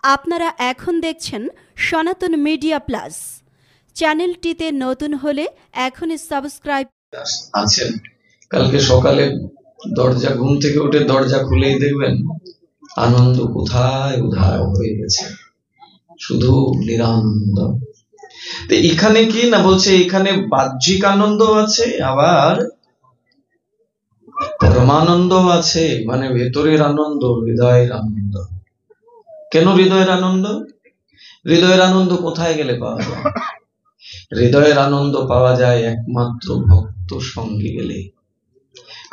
আপনারা এখন দেখছেন সনাতন মিডিয়া প্লাস। চ্যানেলটিতে নতুন হলে এখনই সাবস্ক্রাইব আছেন। কালকে সকালে দরজা ঘুম থেকে উঠে দরজা খুলেই দেখবেন আনন্দ কোথায় উধাও হয়ে গেছে, শুধু নিরানন্দ। এখানে কি না বলছে, এখানে বাহ্যিক আনন্দ আছে, আবার পরমানন্দ আছে, মানে ভেতরের আনন্দ, হৃদয়ের আনন্দ। কেন হৃদয়ের আনন্দ? হৃদয়ের আনন্দ কোথায় গেলে পাওয়া যায়? হৃদয়ের আনন্দ পাওয়া যায় একমাত্র ভক্ত সঙ্গে গেলে।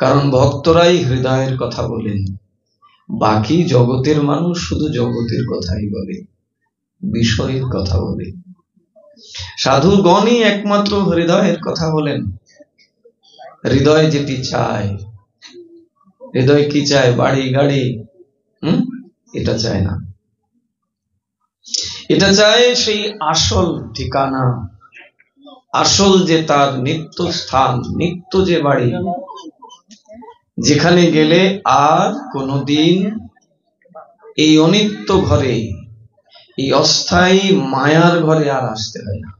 কারণ ভক্তরাই হৃদয়ের কথা বলেন, বাকি জগতের মানুষ শুধু জগতের কথাই বলে, বিষয়ের কথা বলে। সাধুগণই একমাত্র হৃদয়ের কথা বলেন। হৃদয় যেটি চায়, হৃদয় কি চায়? বাড়ি গাড়ি এটা চায় না, এটা চায় সেই আসল ঠিকানা, আসল যে তার নিত্য স্থান, নিত্য যে বাড়ি, যেখানে গেলে আর কোনদিন এই অনিত্য ঘরে, এই অস্থায়ী মায়ার ঘরে আর আসতে হয় না।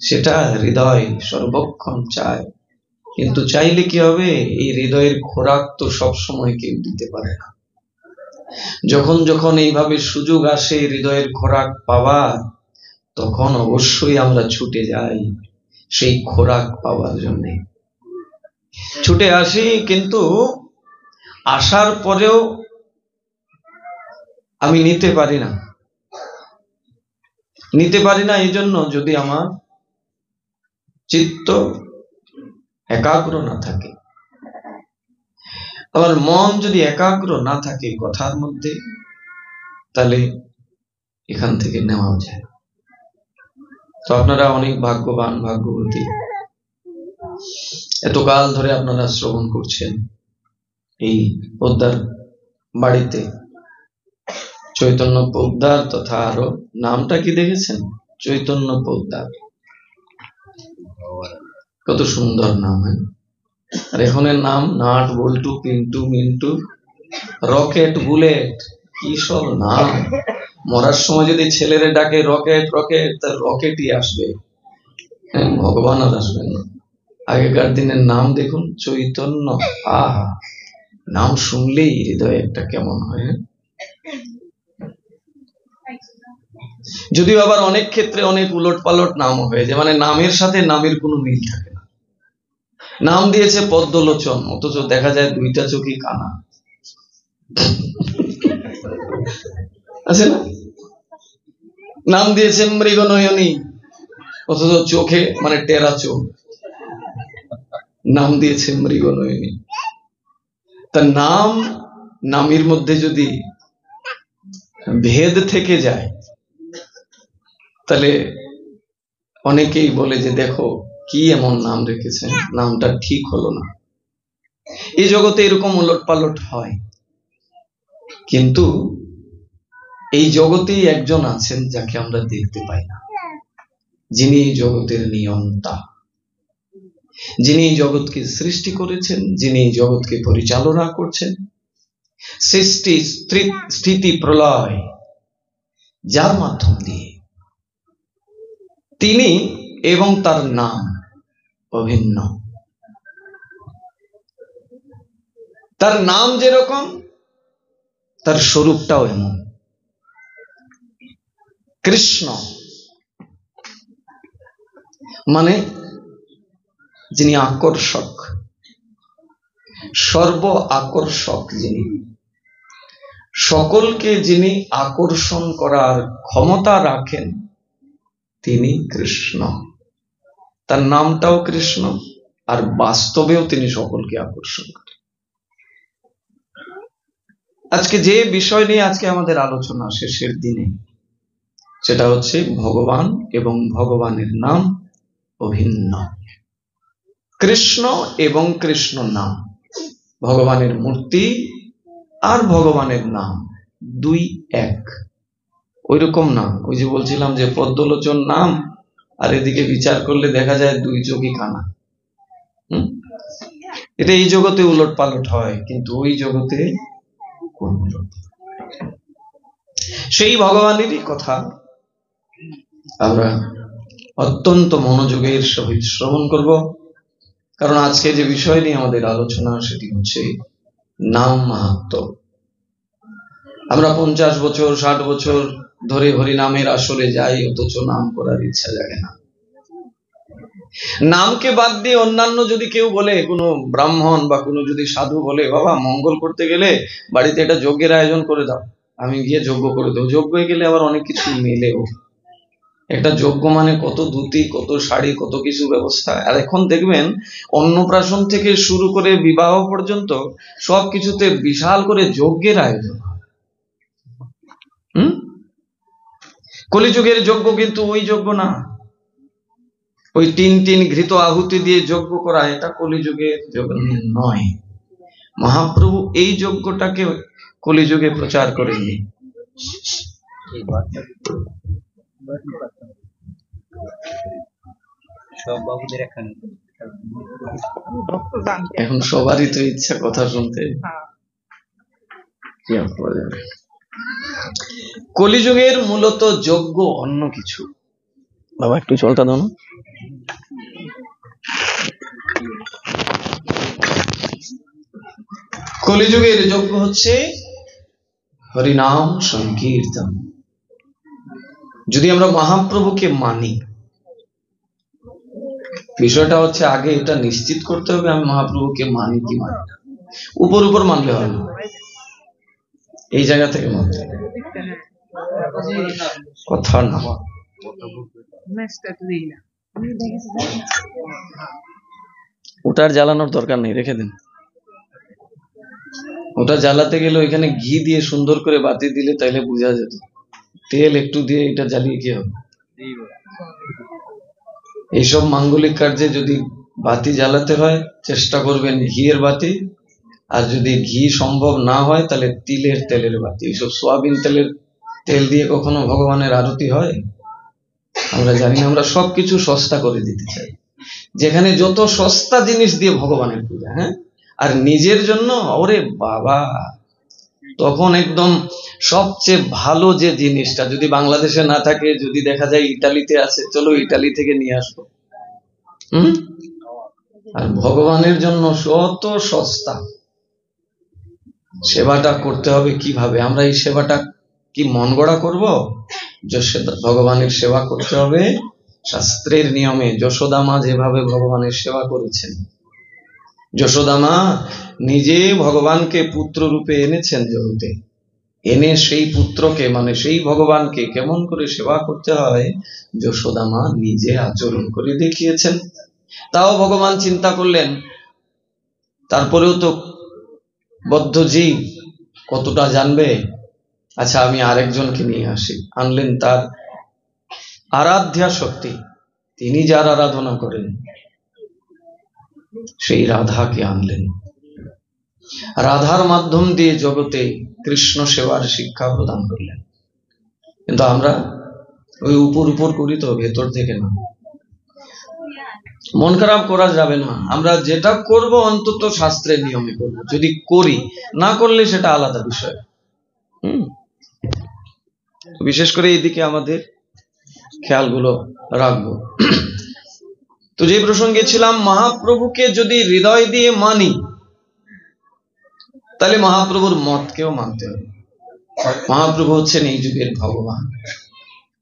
সেটা হৃদয় সর্বক্ষণ চায়। কিন্তু চাইলে কি হবে? এই হৃদয়ের খোরাক তো সব সময় কেউ দিতে পারে না। যখন যখন এইভাবে সুযোগ আসে হৃদয়ের খোরাক পাওয়ার, তখন অবশ্যই আমরা ছুটে যাই সেই খোরাক পাওয়ার জন্য। ছুটে আসি, কিন্তু আসার পরেও আমি নিতে পারি না। এই জন্য, যদি আমার চিত্ত একাগ্র না থাকে, আমার মন যদি একাগ্র না থাকে কথার মধ্যে, তাহলে এখান থেকে নেওয়া যায়। তো আপনারা অনেক ভাগ্যবান, ভাগ্যবতী। এতকাল ধরে আপনারা শ্রবণ করছেন এই পোদ্দার বাড়িতে। চৈতন্য পোদ্দার, তথা আরো নামটা কি দেখেছেন? চৈতন্য পোদ্দার, কত সুন্দর নাম। আর এখনের নাম নাট, বল্টু, পিন্টু, মিন্টু, রকেট, বুলেট, কি সব নাম। মরার সময় যদি ছেলেরে ডাকে রকেট রকেট, তার রকেটই আসবে, ভগবান আর আসবেন না। আগেকার দিনের নাম দেখুন, চৈতন্য। আহা, নাম শুনলেই হৃদয় একটা কেমন হয়। যদিও আবার অনেক ক্ষেত্রে অনেক উলট পালট নাম হয়ে যায়, মানে নামের সাথে নামের কোনো মিল থাকে না। নাম দিয়েছে পদ্মলোচন, অথচ দেখা যায় দুইটা চোখই কানা, আছে না? নাম দিয়েছে মৃগনয়নী, অথচ চোখে মানে টেরা চোখ, নাম দিয়েছে মৃগনয়নী। তা নাম, নামের মধ্যে যদি ভেদ থেকে যায়, তাহলে অনেকেই বলে যে দেখো কি এমন নাম রেখেছেন, নামটা ঠিক হলো না। এই জগতে এরকম উলট পালট হয়, কিন্তু এই জগতেই একজন আছেন যাকে আমরা দেখতে পাই না, যিনি এই জগতের নিয়ন্তা, যিনি এই জগৎকে সৃষ্টি করেছেন, যিনি এই জগৎকে পরিচালনা করছেন। সৃষ্টি স্থিতি প্রলয় যার মাধ্যম দিয়ে, তিনি এবং তার নাম অভিন্ন। তার নাম যেরকম, তার স্বরূপটাও এমন। কৃষ্ণ মানে যিনি আকর্ষক, সর্ব আকর্ষক, যিনি সকলকে যিনি আকর্ষণ করার ক্ষমতা রাখেন, তিনি কৃষ্ণ। তার নামটাও কৃষ্ণ, আর বাস্তবেও তিনি সকলকে আকর্ষণ করেন। আজকে যে বিষয় নিয়ে আজকে আমাদের আলোচনা শেষের দিনে, সেটা হচ্ছে ভগবান এবং ভগবানের নাম অভিন্ন। কৃষ্ণ এবং কৃষ্ণ নাম, ভগবানের মূর্তি আর ভগবানের নাম দুই এক। ওই রকম না, ওই যে বলছিলাম যে পদ্মলোচন নাম, আর এদিকে বিচার করলে দেখা যায় দুই চোখই কানা। এটা এই জগতে উলট পালট হয়, কিন্তু ওই জগতে সেই ভগবানেরই কথা আমরা অত্যন্ত মনোযোগের সহিত শ্রবণ করব, কারণ আজকে যে বিষয় নিয়ে আমাদের আলোচনা সেটি হচ্ছে নাম মাহাত্ম্য। আমরা 50 বছর 60 বছর ধরে হরিনামের আসরে যাই, অথচ নাম করার ইচ্ছা জাগে না। নামকে বাদ দিয়ে অন্যান্য যদি কেউ বলে, কোনো ব্রাহ্মণ বা কোনো যদি সাধু বলে, বাবা মঙ্গল করতে গেলে বাড়িতে একটা যজ্ঞের আয়োজন করে দাও, আমি গিয়ে যজ্ঞ করে দেবো। যজ্ঞে গেলে আবার অনেক কিছু মেলেও। একটা যজ্ঞ মানে কত ধুতি, কত শাড়ি, কত কিছু ব্যবস্থা। আর এখন দেখবেন অন্নপ্রাশন থেকে শুরু করে বিবাহ পর্যন্ত সবকিছুতে বিশাল করে যজ্ঞের আয়োজন। কলিযুগের যজ্ঞ কিন্তু ওই যজ্ঞ না, ওই 3 ঘৃত আহুতি দিয়ে যজ্ঞ করা, এটা কলিযুগের যজ্ঞ নয়। মহাপ্রভু এই যজ্ঞটাকে কলিযুগে প্রচার করেননি। এখন সবারই তো ইচ্ছা কথা শুনতে, কি করা যাবে। কলিযুগের মূলত যজ্ঞ অন্য কিছু। বাবা একটু জলটা দাও না। কলিযুগের যজ্ঞ হচ্ছে হরিনাম সংকীর্তন। যদি আমরা মহাপ্রভুকে মানি, বিষয়টা হচ্ছে আগে এটা নিশ্চিত করতে হবে আমি মহাপ্রভুকে মানি কি মানি না। উপর উপর মানলে হয় না, এই জায়গা থেকে মানতে হবে। কথা না, ওটার জ্বালানোর দরকার নেই, রেখে দিন। ওটা জ্বালাতে গেলে ওইখানে ঘি দিয়ে সুন্দর করে বাতি দিলে তাইলে বোঝা যেত। তেল একটু দিয়ে এটা জ্বালিয়ে কি হবে? এইসব মাঙ্গলিক কার্যে যদি বাতি জ্বালাতে হয় চেষ্টা করবেন ঘিয়ের বাতি, আর যদি ঘি সম্ভব না হয় তাহলে তেলের বাতি। এইসব সোয়াবিন তেল দিয়ে কখনো ভগবানের আরতি হয়? আমরা জানি না। আমরা সবকিছু সস্তা করে দিতে চাই, যেখানে যত সস্তা জিনিস দিয়ে ভগবানের পূজা। হ্যাঁ, আর নিজের জন্য ওরে বাবা, তখন একদম সবচেয়ে ভালো যে জিনিসটা যদি বাংলাদেশে না থাকে, যদি দেখা যায় ইটালিতে আছে, চলো ইটালি থেকে নিয়ে আসবো। আর ভগবানের জন্য শত সস্তা। সেবাটা করতে হবে কিভাবে? আমরা এই সেবাটা কি মন গড়া করবো? ভগবানের সেবা করতে হবে শাস্ত্রের নিয়মে। যশোদা মা যেভাবে ভগবানের সেবা করেছেন, যশোদা মা নিজে ভগবানকে পুত্র রূপে এনেছেন জগতে, এনে সেই পুত্রকে মানে সেই ভগবানকে কেমন করে সেবা করতে হয় যশোদা মা নিজে আচরণ করে দেখিয়েছেন। তাও ভগবান চিন্তা করলেন, তারপরেও তো বদ্ধ জীব কতটা জানবে, আচ্ছা আমি আরেকজনকে নিয়ে আসি। আনলেন তার আরাধ্যা শক্তি, তিনি যার আরাধনা করেন সেই রাধাকে আনলেন। রাধার মাধ্যম দিয়ে জগতে কৃষ্ণ সেবার শিক্ষা প্রদান করলেন। কিন্তু আমরা ওই উপর উপর করি তো, ভেতর থেকে না। মন খারাপ করা যাবে না। আমরা যেটা করব অন্তত শাস্ত্রের নিয়মে করব। যদি করি, না করলে সেটা আলাদা বিষয়। বিশেষ করে এইদিকে আমাদের খেয়ালগুলো রাখবো। তো যে প্রসঙ্গে ছিলাম, মহাপ্রভুকে যদি হৃদয় দিয়ে মানি তাহলে মহাপ্রভুর মতকেও মানতে হবে। মহাপ্রভু হচ্ছেন এই যুগের ভগবান।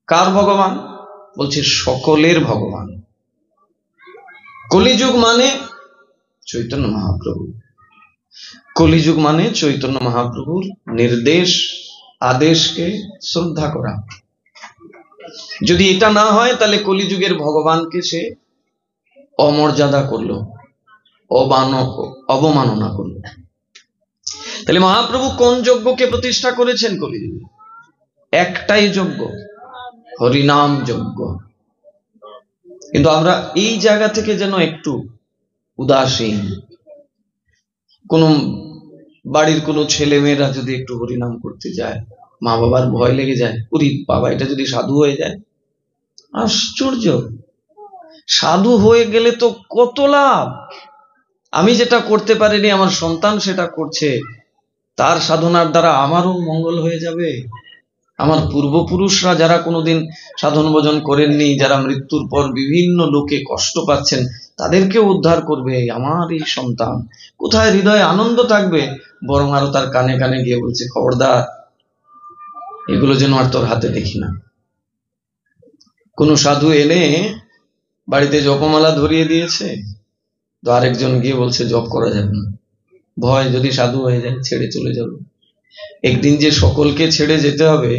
কার ভগবান? বলছে সকলের ভগবান। কলিযুগ মানে চৈতন্য মহাপ্রভু। কলিযুগ মানে চৈতন্য মহাপ্রভুর নির্দেশ আদেশকে শ্রদ্ধা করা। যদি এটা না হয় তাহলে কলিযুগের ভগবানকে সে অমর্যাদা করলো, অবমাননা করলো। তাহলে মহাপ্রভু কোন যজ্ঞকে প্রতিষ্ঠা করেছেন কলিযুগে? একটাই যজ্ঞ, হরিনাম যজ্ঞ। কিন্তু আমরা এই জায়গা থেকে যেন একটু উদাসীন। কোন বাড়ির কোনো ছেলে মেয়েরা যদি একটু হরিনাম করতে যায়, মা বাবার ভয় লেগে যায়, ওরে বাবা এটা যদি সাধু হয়ে যায়। আশ্চর্য! সাধু হয়ে গেলে তো কত লাভ। আমি যেটা করতে পারিনি আমার সন্তান সেটা করছে, তার সাধনার দ্বারা আমারও মঙ্গল হয়ে যাবে, আমার পূর্বপুরুষরা যারা কোনোদিন সাধন ভজন করেননি, যারা মৃত্যুর পর বিভিন্ন লোকে কষ্ট পাচ্ছেন, তাদেরকে উদ্ধার করবে আমার এই সন্তান। কোথায় হৃদয়ে আনন্দ থাকবে, বরং আরো তার কানে কানে গিয়ে বলছে, খবরদার এগুলো যেন আর তোর হাতে দেখি না। কোন সাধু এনে বাড়িতে জপমালা ধরিয়ে দিয়েছে, তো আরেকজন গিয়ে বলছে জপ করা যাবে না, ভয় যদি সাধু হয়ে যায় ছেড়ে চলে যাবে। একদিন যে সকলকে ছেড়ে যেতে হবে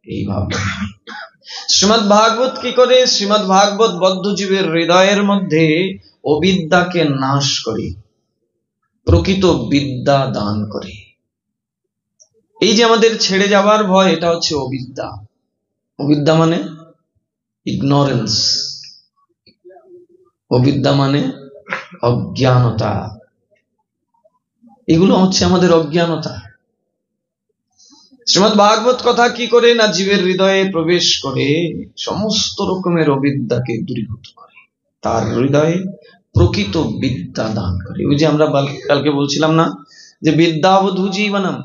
এই ভাবনা। শ্রীমদ্ ভাগবত কি করে? শ্রীমদ্ ভাগবত বদ্ধজীবের হৃদয়ের মধ্যে অবিদ্যাকে নাশ করে প্রকৃত বিদ্যা দান করে। এই যে আমাদের ছেড়ে যাওয়ার ভয়, এটা হচ্ছে অবিদ্যা। অবিদ্যা মানে ইগনোরেন্স, অবিদ্যা মানে অজ্ঞানতা। এগুলো হচ্ছে আমাদের অজ্ঞানতা। শ্রীমদ্ ভাগবত কথা কি করে না, জীবের হৃদয়ে প্রবেশ করে সমস্ত রকমের অবিদ্যাকে দূরীভূত করে, তার হৃদয়ে প্রকৃত বিদ্যা দান করে। ওই যে আমরা কালকে বলছিলাম না যে বিদ্যাবধূ জীবনম,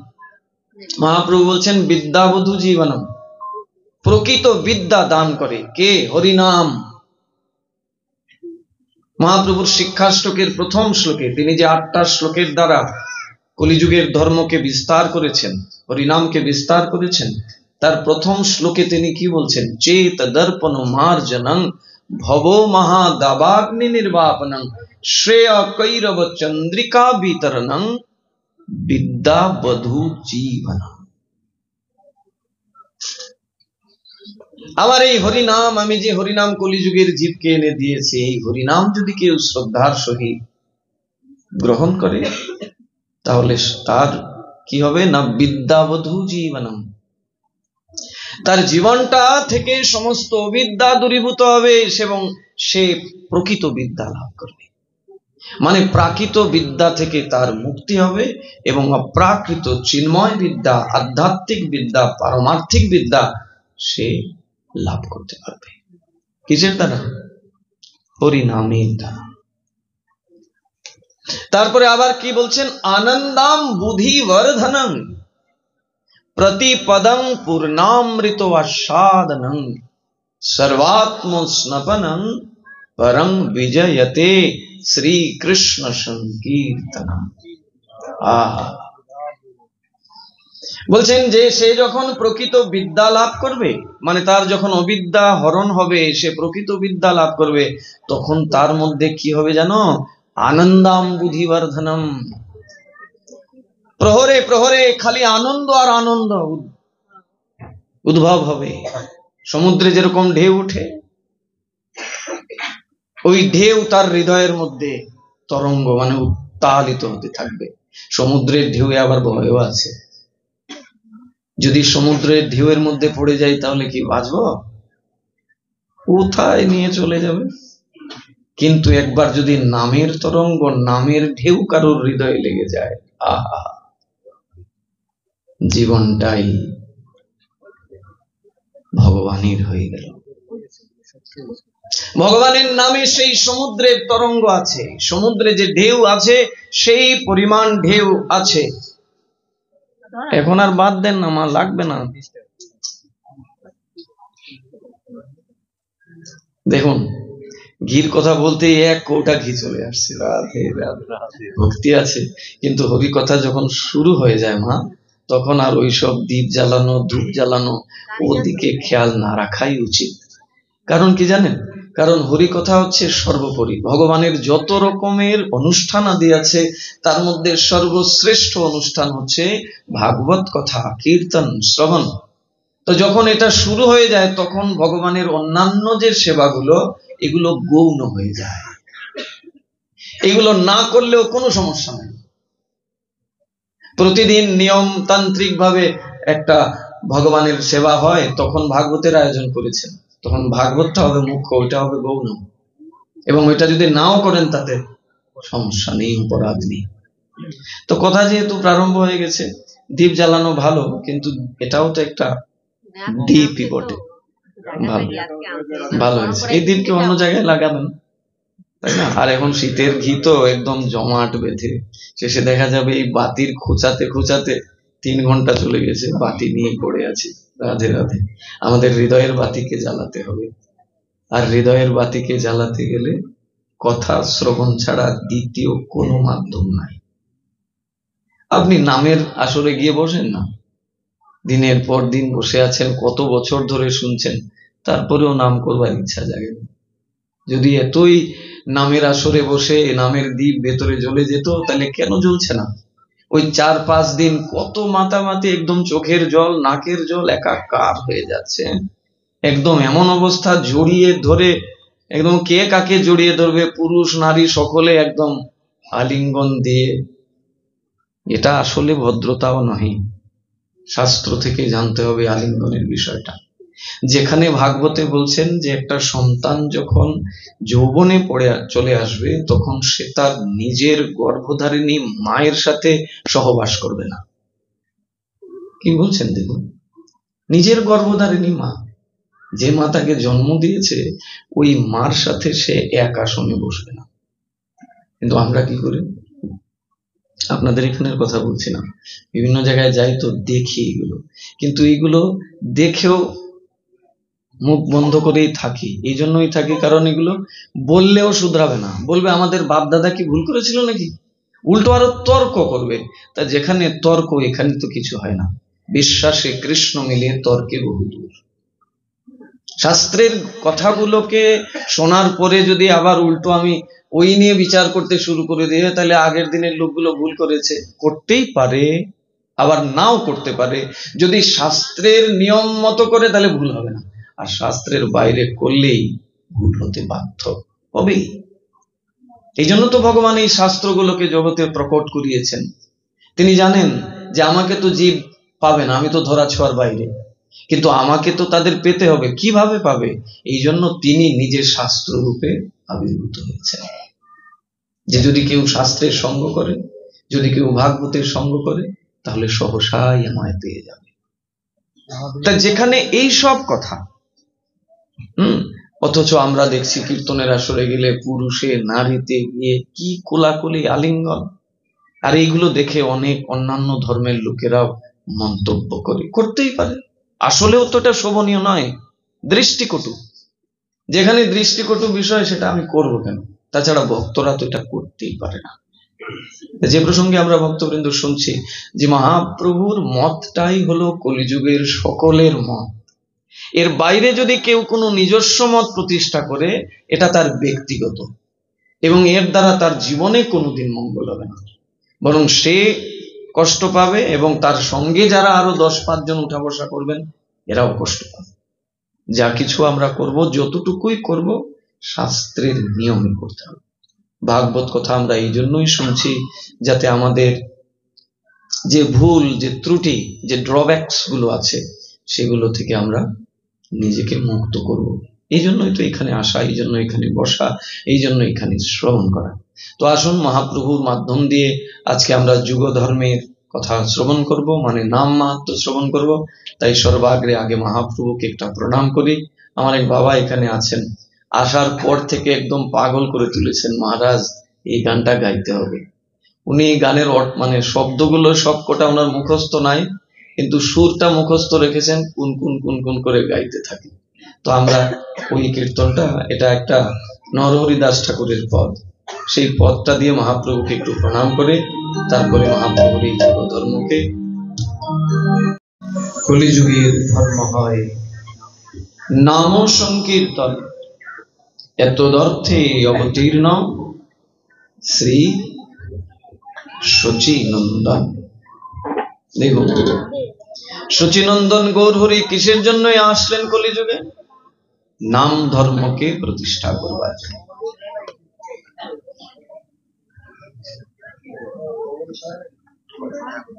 মহাপ্রভু বলছেন বিদ্যাবধূ জীবনম, প্রকৃত বিদ্যা দান করে কে? হরিনাম। মহাপ্রভুর শিক্ষাষ্টকের প্রথম শ্লোকে তিনি যে 8টা শ্লোকের দ্বারা কলিযুগের ধর্মকে বিস্তার করেছেন, হরিনামকে বিস্তার করেছেন, তার প্রথম শ্লোকে তিনি কি বলছেন? চেত দর্পণ মার্জনং ভব মহাদাবাগ্নি নির্বাপনং শ্রেয় কৈরব চন্দ্রিকা বিতরণং বিদ্যা বধূ জীবনম। আমার এই হরিনাম, আমি যে হরিনাম কলিযুগের জীবকে এনে দিয়েছি, এই হরিনাম যদি কেউ শ্রদ্ধার সহিত গ্রহণ করে তাহলে তার কি হবে না, বিদ্যাবধূ জীবনম, তার জীবনটা থেকে সমস্ত অবিদ্যা দূরীভূত হবে এবং সে প্রকৃত বিদ্যা লাভ করবে। মানে প্রাকৃত বিদ্যা থেকে তার মুক্তি হবে এবং অপ্রাকৃত চিন্ময় বিদ্যা, আধ্যাত্মিক বিদ্যা, পারমার্থিক বিদ্যা সে লাভ করতে পারবে। কিসের দ্বারা? হরিনামের দ্বারা। তারপরে আবার কি বলছেন? আনন্দাম বুদ্ধি বর্ধনং প্রতিপদং পূর্ণামৃত আস্বাদনং সর্বাত্ম স্নপনং পরং বিজয়তে শ্রীকৃষ্ণ সংকীর্তনম। বলছেন যে সে যখন প্রকৃত বিদ্যা লাভ করবে, মানে তার যখন অবিদ্যা হরণ হবে, সে প্রকৃত বিদ্যা লাভ করবে, তখন তার মধ্যে কি হবে জানো? আনন্দাম বুদ্ধিবর্ধনম। প্রহরে প্রহরে খালি আনন্দ আর আনন্দ উদ্ভব হবে। সমুদ্রে যেরকম ঢেউ উঠে, ওই ঢেউ তার হৃদয়ের মধ্যে তরঙ্গ মানে উত্তালিত হতে থাকবে। সমুদ্রের ঢেউয়ে আবার ভয়ও আছে। যদি সমুদ্রের ঢেউয়ের মধ্যে পড়ে যাই তাহলে কি বাঁচবো? কোথায় নিয়ে চলে যাবে। কিন্তু একবার যদি নামের তরঙ্গ, নামের ঢেউ কারোর হৃদয়ে লেগে যায়, আহা, জীবনটাই ভগবানের হয়ে গেল। ভগবানের নামে সেই সমুদ্রের তরঙ্গ আছে, সমুদ্রে যে ঢেউ আছে সেই পরিমাণ ঢেউ আছে। এখন আর বাদ দেন না, মা লাগবে না। দেখুন, ঘির কথা বলতে 1 কৌটা ঘি চলে আসছে। রাধে রাধে, ভক্তি আছে, কিন্তু হরি কথা যখন শুরু হয়ে যায় মা, তখন আর ওইসব দীপ জ্বালানো, ধূপ জ্বালানো, ওদিকে খেয়াল না রাখাই উচিত। কারণ কি জানেন? কারণ হরি কথা হচ্ছে সর্বোপরি। ভগবানের যত রকমের অনুষ্ঠান আদি আছে তার মধ্যে সর্বশ্রেষ্ঠ অনুষ্ঠান হচ্ছে ভাগবত কথা, কীর্তন, শ্রবণ। তো যখন এটা শুরু হয়ে যায় তখন ভগবানের অন্যান্য যে সেবাগুলো, এগুলো গৌণ হয়ে যায়। এগুলো না করলেও কোনো সমস্যা নেই। প্রতিদিন নিয়মতান্ত্রিক ভাবে একটা ভগবানের সেবা হয়, তখন ভাগবতের আয়োজন করেছেন, তখন ভাগবতটা হবে মুখ্য, ওইটা হবে গৌণ। এবং ওইটা যদি নাও করেন তাতে সমস্যা নেই, অপরাধ নেই। তো কথা যেহেতু প্রারম্ভ হয়ে গেছে, দীপ জ্বালানো ভালো, কিন্তু এটাও তো একটা দীপই বটে। ভালো হয়েছে। এই দীপকে অন্য জায়গায় লাগাবেন, তাই না? আর এখন শীতের ঘি তো একদম জমাট বেঁধে, শেষে দেখা যাবে এই বাতির খোঁচাতে খোঁচাতে 3 ঘন্টা চলে গেছে, বাতি নিয়ে পড়ে আছে। রাধে রাধে। আমাদের হৃদয়ের বাতিকে জ্বালাতে হবে, আর হৃদয়ের বাতিকে জ্বালাতে গেলে কথা শ্রবণ ছাড়া দ্বিতীয় কোনো মাধ্যম নাই। আপনি নামের আসরে গিয়ে বসেন না, দিনের পর দিন বসে আছেন, কত বছর ধরে শুনছেন, তারপরেও নাম করবার ইচ্ছা জাগে না। যদি এতই নামের আসরে বসে নামের দ্বীপ ভেতরে জ্বলে যেত, তাহলে কেন জ্বলছে না? ওই 4-5 দিন কত মাতামাতি, একদম চোখের জল নাকের জল একাকার হয়ে যাচ্ছে, একদম এমন অবস্থা, জড়িয়ে ধরে একদম কে কাকে জড়িয়ে ধরবে, পুরুষ নারী সকলে একদম আলিঙ্গন দিয়ে। এটা আসলে ভদ্রতাও নয়, শাস্ত্র থেকে জানতে হবে আলিঙ্গনের বিষয়টা। যেখানে ভাগবতে বলছেন যে একটা সন্তান যখন যৌবনে চলে আসবে, তখন সে তার নিজের গর্ভধারিণী মায়ের সাথে সহবাস করবে না। কি বলছেন দেখুন, নিজের গর্ভধারিণী মা, যে মা তাকে জন্ম দিয়েছে, ওই মার সাথে সে এক আসনে বসবে না। কিন্তু আমরা কি করি? আপনাদের এখানের কথা বলছি না, বিভিন্ন জায়গায় যাই তো দেখি এগুলো, কিন্তু এগুলো দেখেও মুখ বন্ধ করেই থাকি। এই জন্যই থাকি কারণ এগুলো বললেও শুধরাবে না, বলবে আমাদের বাপ দাদা কি ভুল করেছিল নাকি, উল্টো আরো তর্ক করবে। তা যেখানে তর্ক, এখানে তো কিছু হয় না। বিশ্বাসে কৃষ্ণ মিলিয়ে তর্কে বহুদূর। শাস্ত্রের কথাগুলোকে শোনার পরে যদি আবার উল্টো আমি ওই নিয়ে বিচার করতে শুরু করে দিয়ে, তাহলে আগের দিনের লোকগুলো ভুল করেছে, করতেই পারে, আবার নাও করতে পারে। যদি শাস্ত্রের নিয়ম মতো করে তাহলে ভুল হবে না, আর শাস্ত্রের বাইরে করলেই ভুল হতে বাধ্য হবেই। এই জন্য তো ভগবান এই শাস্ত্রগুলোকে জগতে প্রকট করিয়েছেন। তিনি জানেন যে আমাকে তো জীব পাবে না, আমি তো ধরা ছোঁয়ার বাইরে, কিন্তু আমাকে তো তাদের পেতে হবে। কিভাবে পাবে? এই জন্য তিনি নিজের শাস্ত্র রূপে আবির্ভূত হয়েছেন, যে যদি কেউ শাস্ত্রের সঙ্গ করে, যদি কেউ ভাগবতের সঙ্গ করে, তাহলে সহসাই আমায় পেয়ে যাবে। তা যেখানে এই সব কথা, অথচ আমরা দেখছি কীর্তনের আসরে গেলে পুরুষে নারীতে গিয়ে কি কোলাকুলি, আলিঙ্গন। আর এইগুলো দেখে অনেক অন্যান্য ধর্মের লোকেরাও মন্তব্য করে, করতেই পারে, আসলেও তো এটা শোভনীয় নয়, দৃষ্টিকটু। যেখানে দৃষ্টিকটু বিষয়, সেটা আমি করব কেন? তাছাড়া ভক্তরা তো এটা করতেই পারে না। যে প্রসঙ্গে আমরা ভক্তবৃন্দ শুনছি যে মহাপ্রভুর মতটাই হলো কলিযুগের সকলের মত, এর বাইরে যদি কেউ কোনো নিজস্ব মত প্রতিষ্ঠা করে, এটা তার ব্যক্তিগত, এবং এর দ্বারা তার জীবনে কোনোদিন মঙ্গল হবে না, বরং সে কষ্ট পাবে, এবং তার সঙ্গে যারা আরো 10-5 জন উঠা বসা করবেন, এরাও কষ্ট পাবে। যা কিছু আমরা করব, যতটুকুই করব, শাস্ত্রের নিয়মে করতে হবে। ভাগবত কথা আমরা এই জন্যই শুনছি, যাতে আমাদের যে ভুল, যে ত্রুটি, যে ড্রব্যাকস গুলো আছে, সেগুলো থেকে আমরা নিজেকে মুক্ত করব। এই জন্যই তো এখানে আসা, এই জন্য এখানে বসা, এই জন্য এখানে শ্রবণ করা। তো আসুন, মহাপ্রভুর মাধ্যম দিয়ে আজকে আমরা যুগ ধর্মের কথা শ্রবণ করব, মানে নাম মাহাত্ম্য শ্রবণ করব। তাই সর্বাগ্রে আগে মহাপ্রভুকে একটা প্রণাম করি। আমার এক বাবা এখানে আছেন, আসার পর থেকে একদম পাগল করে তুলেছেন, মহারাজ এই গানটা গাইতে হবে। উনি গানের মানে শব্দগুলো সবকটা ওনার মুখস্থ নাই, কিন্তু সুরটা মুখস্থ রেখেছেন, কুন কুন কুন কুন করে গাইতে থাকে। তো আমরা ওই কীর্তনটা, এটা একটা নরহরি দাস ঠাকুরের পদ, সেই পদটা দিয়ে মহাপ্রভুকে একটু প্রণাম করে তারপরে মহাপ্রভুর এই ধর্মকে, কলিযুগের ধর্ম হয় নাম সংকীর্তন, এতদর্থে অবতীর্ণ শ্রী শচীনন্দন। দেখুন, শচীনন্দন গৌরহরি কিসের জন্য আসলেন কলিযুগে? নাম ধর্মকে প্রতিষ্ঠা করবার জন্য।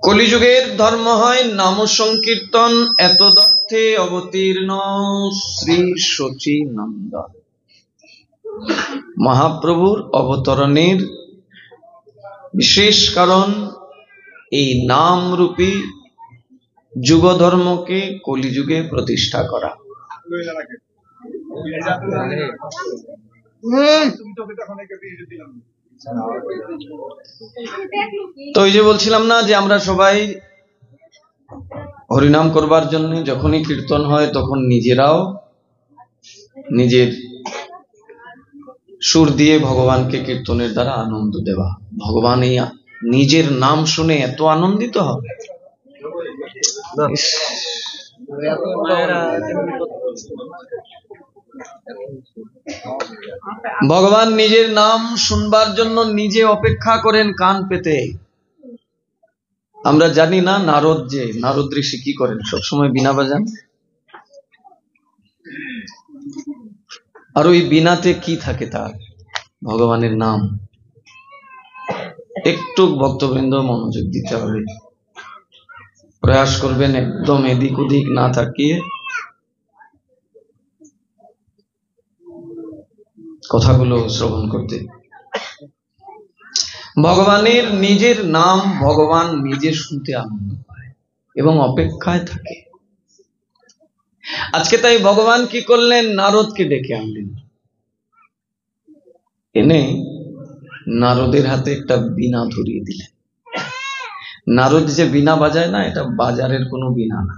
কলিযুগের ধর্ম হয় নাম সংকীর্তন, এতদর্থে অবতীর্ণ শ্রী শচীনন্দন। মহাপ্রভুর অবতরণের বিশেষ কারণ এই নাম রূপী যুগ ধর্মকে কলিযুগে প্রতিষ্ঠা করা। তো এই যে বলছিলাম না যে আমরা সবাই হরিনাম করবার জন্য যখনই কীর্তন হয় তখন নিজেরাও নিজের সুর দিয়ে ভগবানকে কীর্তনের দ্বারা আনন্দ দেওয়া। ভগবান এই নিজের নাম শুনে এত আনন্দিত হবে। ভগবান নিজের নাম শুনবার জন্য নিজে অপেক্ষা করেন কান পেতে। আমরা জানি না নারদ ঋষি কি করেন, সবসময় বীণা বাজান। আর ওই বীণাতে কি থাকে? তার ভগবানের নাম। একটু ভক্তবৃন্দ মনোযোগ দিতে হবে, প্রয়াস করবেন একদম এদিক ওদিক না তাকিয়ে কথাগুলো শ্রবণ করতে। ভগবানের নিজের নাম ভগবান নিজে শুনতে আনন্দ পায় এবং অপেক্ষায় থাকে। আজকে তাই ভগবান কি করলেন? নারদকে ডেকে আনলেন, এনে নারদের হাতে একটা বীণা ধরিয়ে দিলেন। নারদ যে বীণা বাজায় না, এটা বাজারের কোনো বীণা না,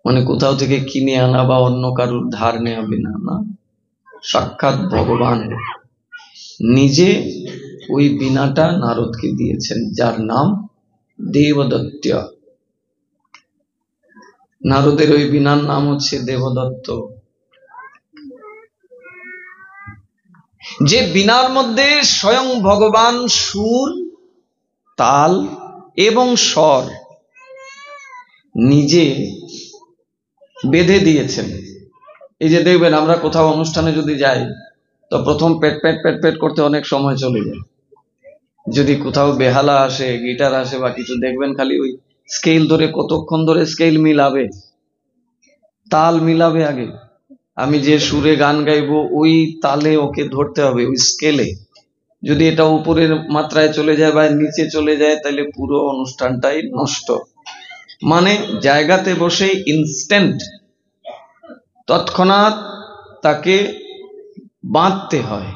মানে কোথাও থেকে কিনে আনা বা অন্য কারুর ধার নেওয়া বীণা না। সাক্ষাৎ ভগবান নিজে ওই বীণাটা নারদকে দিয়েছেন, যার নাম দেবদত্ত। নারদের ওই বীণার নাম হচ্ছে দেবদত্ত। যে বীণার মধ্যে স্বয়ং ভগবান সুর, তাল এবং স্বর নিজে বেঁধে দিয়েছেন। এই যে দেখবেন আমরা কোথাও অনুষ্ঠানে যদি যাই তো প্রথম পেট পেট পেট পেট করতে অনেক সময় চলে যায়। যদি কোথাও বেহালা আসে, গিটার আসে বা কিছু, দেখবেন খালি ওই স্কেল ধরে কতক্ষণ ধরে স্কেল মিলাবে, তাল মিলাবে। আগে আমি যে সুরে গান গাইবো ওই তালে ওকে ধরতে হবে, ওই স্কেলে। যদি এটা উপরের মাত্রায় চলে যায় বা নিচে চলে যায় তাহলে পুরো অনুষ্ঠানটাই নষ্ট। মানে জায়গাতে বসে ইনস্ট্যান্ট, তৎক্ষণাৎ তাকে বাঁধতে হয়।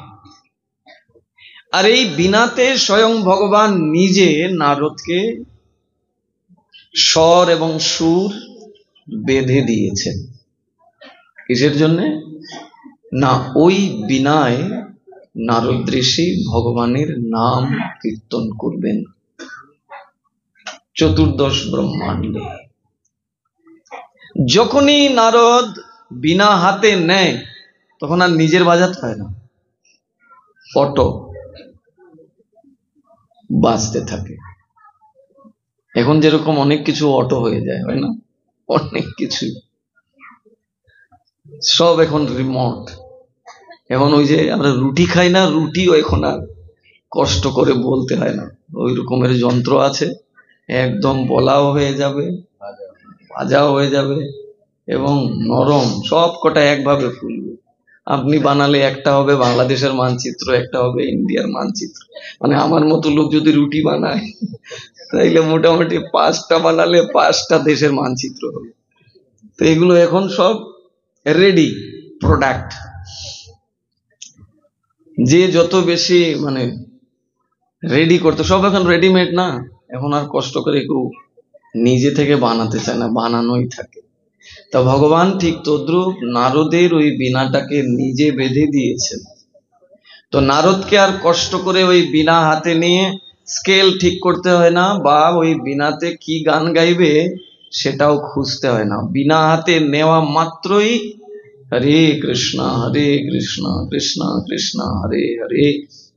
আর এই বীণাতে স্বয়ং ভগবান নিজে নারদকে স্বর এবং সুর বেঁধে দিয়েছেন। কিসের জন্যে? না, ওই বীণায় নারদ ঋষি ভগবানের নাম কীর্তন করবেন চতুর্দশ ব্রহ্মাণ্ডে। যখনই নারদ বীণা হাতে নেয় তখন আর নিজের বাজাতে হয় না, অটো বাজতে থাকে। এখন যেরকম অনেক কিছু অটো হয়ে যায়, হয় না? অনেক কিছু সব এখন রিমোট। এখন ওই যে আমরা রুটি খাই না, রুটিও এখন আর কষ্ট করে বলতে হয় না, ওই রকমের যন্ত্র আছে, একদম বলাও হয়ে যাবে, ভাজাও হয়ে যাবে এবং নরম, সব কটা একভাবে ফুলবে। আপনি বানালে একটা হবে বাংলাদেশের মানচিত্র, একটা হবে ইন্ডিয়ার মানচিত্র। মানে আমার মতো লোক যদি রুটি বানায় তাইলে মোটামুটি 5টা বানালে 5টা দেশের মানচিত্র হবে। তো এগুলো এখন সব রেডি প্রোডাক্ট। যে যত বেশি মানে রেডি করতে, সব এখন রেডিমেড না, এখন আর কষ্ট করে কেউ নিজে থেকে বানাতে চায় না, বানানোই থাকে। তা ভগবান ঠিক তদ্রূপ নারদের ওই বীণাটাকে নিজে বেঁধে দিয়েছেন। তো নারদকে আর কষ্ট করে ওই বীণা হাতে নিয়ে স্কেল ঠিক করতে হয় না, বা ওই বীণাতে কি গান গাইবে সেটাও খুঁজতে হয় না। বীণা হাতে নেওয়া মাত্রই হরে কৃষ্ণ কৃষ্ণ কৃষ্ণ হরে হরে,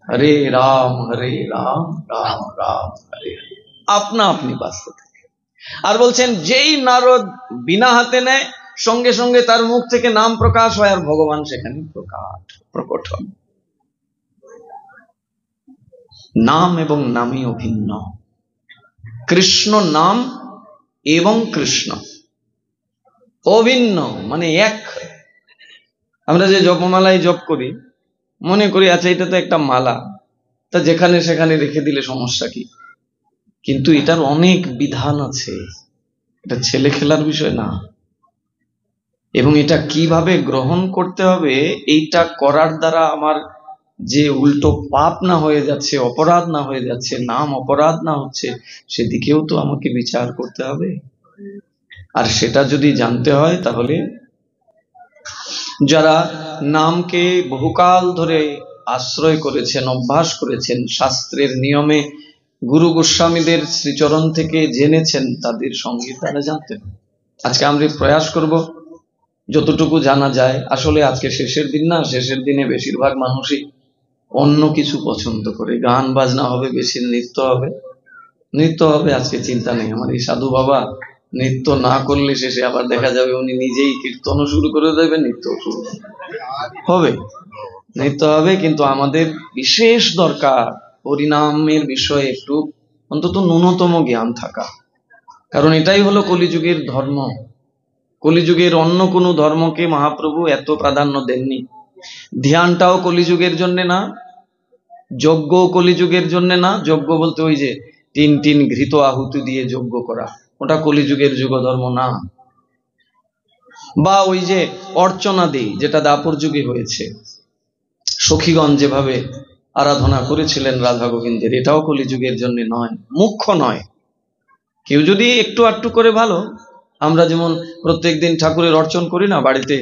হরে রাম রাম রাম হরে হরে, আপনা আপনি বাঁচতে থাকে। আর বলছেন যেই নারদ বীণা হাতে নেয় সঙ্গে সঙ্গে তার মুখ থেকে নাম প্রকাশ হয়, আর ভগবান সেখানে প্রকট হন। নাম এবং নামই অভিন্ন। কৃষ্ণ নাম এবং কৃষ্ণ অভিন্ন, মানে এক। আমরা যে জপমালায় জপ করি, মনে করি আচ্ছা এটা তো একটা মালা, তা যেখানে সেখানে রেখে দিলে সমস্যা কি? কিন্তু এটার অনেক বিধান আছে, এটা ছেলে খেলার বিষয় না। এবং এটা কিভাবে গ্রহণ করতে হবে, এইটা করার দ্বারা আমার যে উল্টো পাপ না হয়ে যাচ্ছে, অপরাধ না হয়ে যাচ্ছে, নাম অপরাধ না হচ্ছে, সেদিকেও তো আমাকে বিচার করতে হবে। আর সেটা যদি জানতে হয়, তাহলে যারা নামকে বহুকাল ধরে আশ্রয় করেছেন, অভ্যাস করেছেন, শাস্ত্রের নিয়মে গুরু গোস্বামীদের শ্রীচরণ থেকে জেনেছেন, তাদের সঙ্গে তারা জানতে হবে। আজকে আমরা প্রয়াস করব যতটুকু জানা যায়। আসলে আজকে শেষের দিন না, শেষের দিনে বেশিরভাগ মানুষই অন্য কিছু পছন্দ করে। গান বাজনা হবে, বেশি নৃত্য হবে, নৃত্য হবে, আজকে চিন্তা নেই। আমার এই সাধু বাবা নৃত্য না করলে শেষে আবার দেখা যাবে উনি নিজেই কীর্তনও শুরু করে দেবেন, নৃত্য শুরু হবে, নৃত্য হবে। কিন্তু আমাদের বিশেষ দরকার হরিনামের বিষয়ে একটু অন্তত ন্যূনতম জ্ঞান থাকা। কারণ এটাই হলো কলিযুগের ধর্ম। কলিযুগের অন্য কোনো ধর্মকে মহাপ্রভু এত প্রাধান্য দেননি। ধ্যানটাও কলিযুগের জন্য না, যজ্ঞ কলিযুগের জন্য না। যজ্ঞ বলতে ওই যে তিন ঘৃত আহুতি দিয়ে যজ্ঞ করা, ওটা কলিযুগের যুগ ধর্ম না। বা ওই যে অর্চনাদি, যেটা দাপর যুগে হয়েছে, সখীগণ যেভাবে আরাধনা করেছিলেন রাধা গোবিন্দের, এটাও কলিযুগের জন্য নয়, মুখ্য নয়। কেউ যদি একটু আটটু করে ভালো, আমরা যেমন প্রত্যেকদিন ঠাকুরের অর্চন করি না বাড়িতে,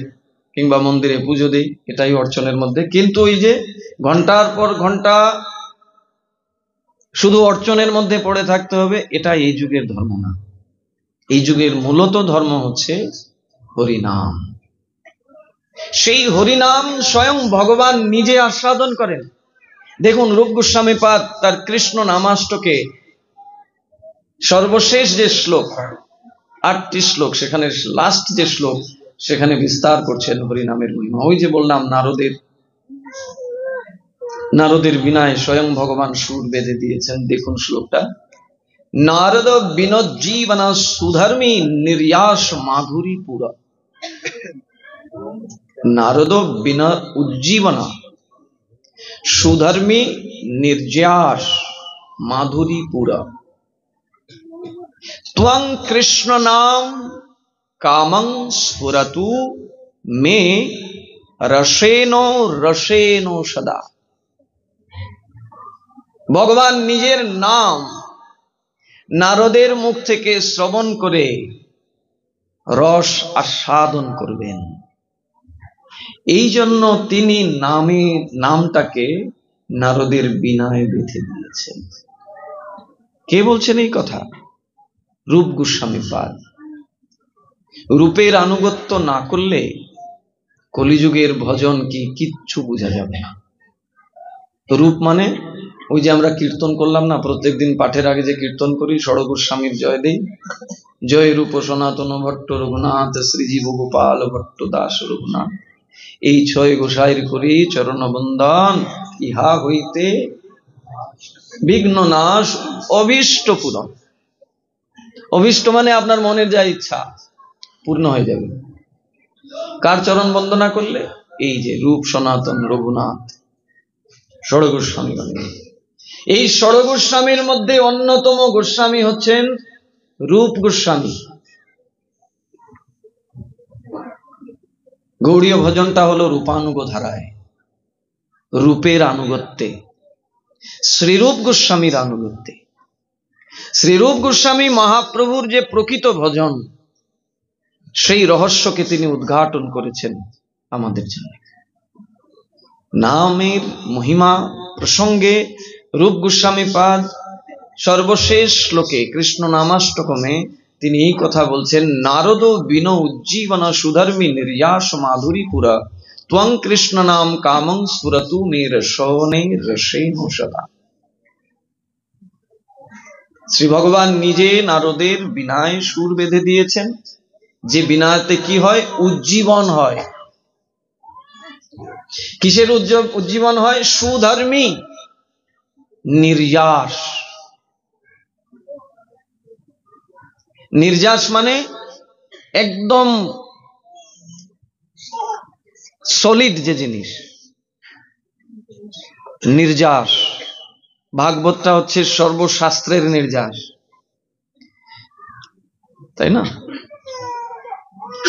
কিংবা মন্দিরে পুজো দিই, এটাই অর্চনের মধ্যে। কিন্তু ওই যে ঘন্টার পর ঘন্টা শুধু অর্চনের মধ্যে পড়ে থাকতে হবে, এটা এই যুগের ধর্ম না। এই যুগের মূলত ধর্ম হচ্ছে হরিনাম। সেই হরিনাম স্বয়ং ভগবান নিজে আস্বাদন করেন। দেখুন, রূপ গোস্বামী পাদ তার কৃষ্ণ নামাষ্টকে সর্বশেষ যে শ্লোক, 8টি শ্লোক, সেখানে লাস্ট যে শ্লোক, সেখানে বিস্তার করছেন হরিনামের মহিমা। ওই যে বললাম, নারদের বিনায় স্বয়ং ভগবান সুর বেঁধে দিয়েছেন। দেখুন শ্লোকটা, নারদ বিনোজ্জীবনা সুধর্মী নির্যাস মাধুরী পুরা। নারদ বিনা উজ্জীবনা সুধর্মী নির্যাস মাধুরী পুরা। ত্বং কৃষ্ণ নাম কামং স্ফুরতু মে রসেনো রসেনো সদা। ভগবান নিজের নাম নারদের মুখ থেকে শ্রবণ করে রস আস্বাদন করবেন। এই জন্য তিনি নামটাকে নারদের বিনায় বেঁধে দিয়েছেন। কে বলছেন এই কথা? রূপ গোস্বামী পাদ। রূপের আনুগত্য না করলে কলিযুগের ভজন কি কিচ্ছু বোঝা যাবে না। রূপ মানে ওই যে আমরা কীর্তন করলাম না, প্রত্যেকদিন পাঠের আগে যে কীর্তন করি, ষড়গোস্বামীর জয় দেই, জয় রূপ সনাতন ভট্ট রঘুনাথ শ্রীজীব গোপাল ভট্ট দাস রঘুনাথ। এই 6 গোসাইর করি চরণ বন্দন, ইহা হইতে বিঘ্ন নাশ অভীষ্ট পূরণ। অভীষ্ট মানে আপনার মনের যা ইচ্ছা পূর্ণ হয়ে যাবে। কার চরণ বন্দনা করলে? এই যে রূপ সনাতন রঘুনাথ ষড়গোস্বামী। এই ষড়গোস্বামীর মধ্যে অন্যতম গোস্বামী হচ্ছেন রূপ গোস্বামী। গৌড়ীয় ভজনটা হলো রূপানুগ ধারায়, রূপের আনুগত্যে, শ্রীরূপ গোস্বামীর আনুগত্যে। শ্রীরূপ গোস্বামী মহাপ্রভুর যে প্রকৃত ভজন, সেই রহস্যকে তিনি উদ্ঘাটন করেছেন আমাদের জন্য। নামের মহিমা প্রসঙ্গে রূপ গোস্বামী পাদ সর্বশেষ শ্লোকে কৃষ্ণ নামাষ্টকমে তিনি এই কথা বলছেন, নারদ বিন উজ্জীবন সুধর্মী নির্যাস মাধুরী পুরা, ত্বং কৃষ্ণ নাম কামং স্ফুরতু মে রসনে রসেনো সদা। শ্রী ভগবান নিজে নারদের বিনায় সুর বেঁধে দিয়েছেন। যে বিনাতে কি হয়? উজ্জীবন হয়। কিসের উজ্জীবন হয়? সুধর্মী নির্যাস। নির্যাস মানে একদম সলিড যে জিনিস, নির্যাস। ভাগবতটা হচ্ছে সর্বশাস্ত্রের নির্যাস, তাই না?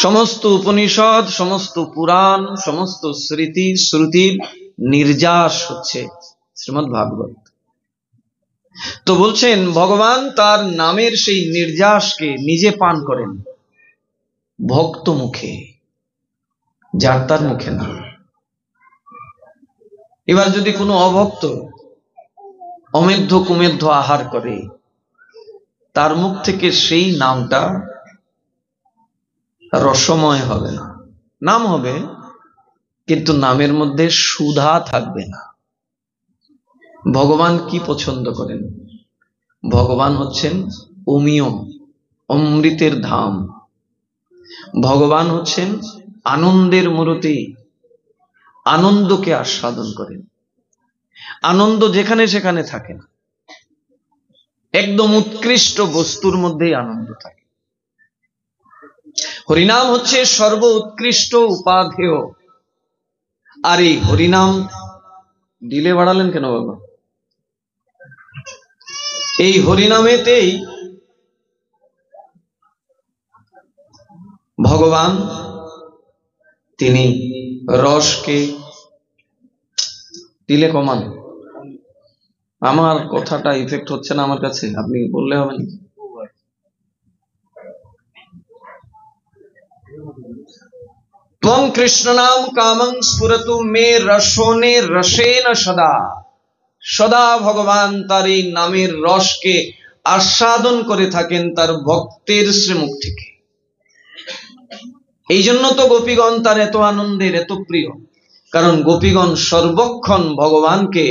সমস্ত উপনিষদ, সমস্ত পুরাণ, সমস্ত স্মৃতি শ্রুতির নির্যাস হচ্ছে শ্রীমদ্ ভাগবত। তো বলছেন ভগবান তার নামের সেই নির্যাসকে নিজে পান করেন ভক্ত মুখে, যার তার মুখে না। এবার যদি কোনো অভক্ত অমেধ্য কুমেধ্য আহার করে, তার মুখ থেকে সেই নামটা রসময় হবে না। নাম হবে, কিন্তু নামের মধ্যে সুধা থাকবে না। ভগবান কি পছন্দ করেন? ভগবান হচ্ছেন অমীয়, অমৃতের ধাম। ভগবান হচ্ছেন আনন্দের মূর্তি, আনন্দকে আস্বাদন করেন। আনন্দ যেখানে সেখানে থাকে না, একদম উৎকৃষ্ট বস্তুর মধ্যেই আনন্দ থাকে। হরিনাম হচ্ছে সর্ব উৎকৃষ্ট উপাধেয়। আর এই হরিনাম দিলে বাড়ালেন কেন বাবা? এই হরিনামেতেই ভগবান তিনি রসকে দিলে কমান। আমার কথাটা ইফেক্ট হচ্ছে না আমার কাছে, আপনি বললে হবে না। त्वं कृष्णनाम कामं स्फुरतु मे रसोने रसेन सदा। সদা ভগবান তার এই নামের রসকে আস্বাদন করে থাকেন তার ভক্তের শ্রীমুখ থেকে। এই জন্য তো গোপীগণ তার এত আনন্দের, এত প্রিয়, কারণ গোপীগণ সর্বক্ষণ ভগবানকে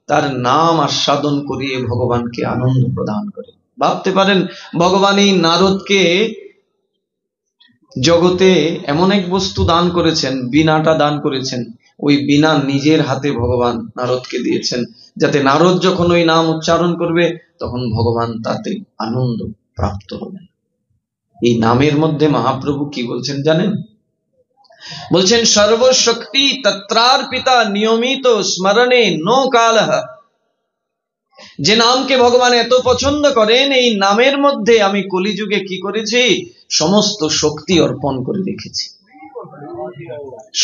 তার নাম আস্বাদন করিয়ে ভগবানকে আনন্দ প্রদান করে। ভাবতে পারেন ভগবান এই নারদকে জগতে এমন এক বস্তু দান করেছেন, বীণাটা দান করেছেন। ওই বীণা নিজের হাতে ভগবান নারদকে দিয়েছেন, যাতে নারদ যখন ওই নাম উচ্চারণ করবে তখন ভগবান তাতে আনন্দ প্রাপ্ত হবেন। এই নামের মধ্যে মহাপ্রভু কি বলছেন জানেন? বলছেন সর্বশক্তি তত্রার্পিতা নিয়মিত স্মরণে নো কালহ। যে নামকে ভগবান এত পছন্দ করেন, এই নামের মধ্যে আমি কলিযুগে কি করেছি? সমস্ত শক্তি অর্পণ করে রেখেছি,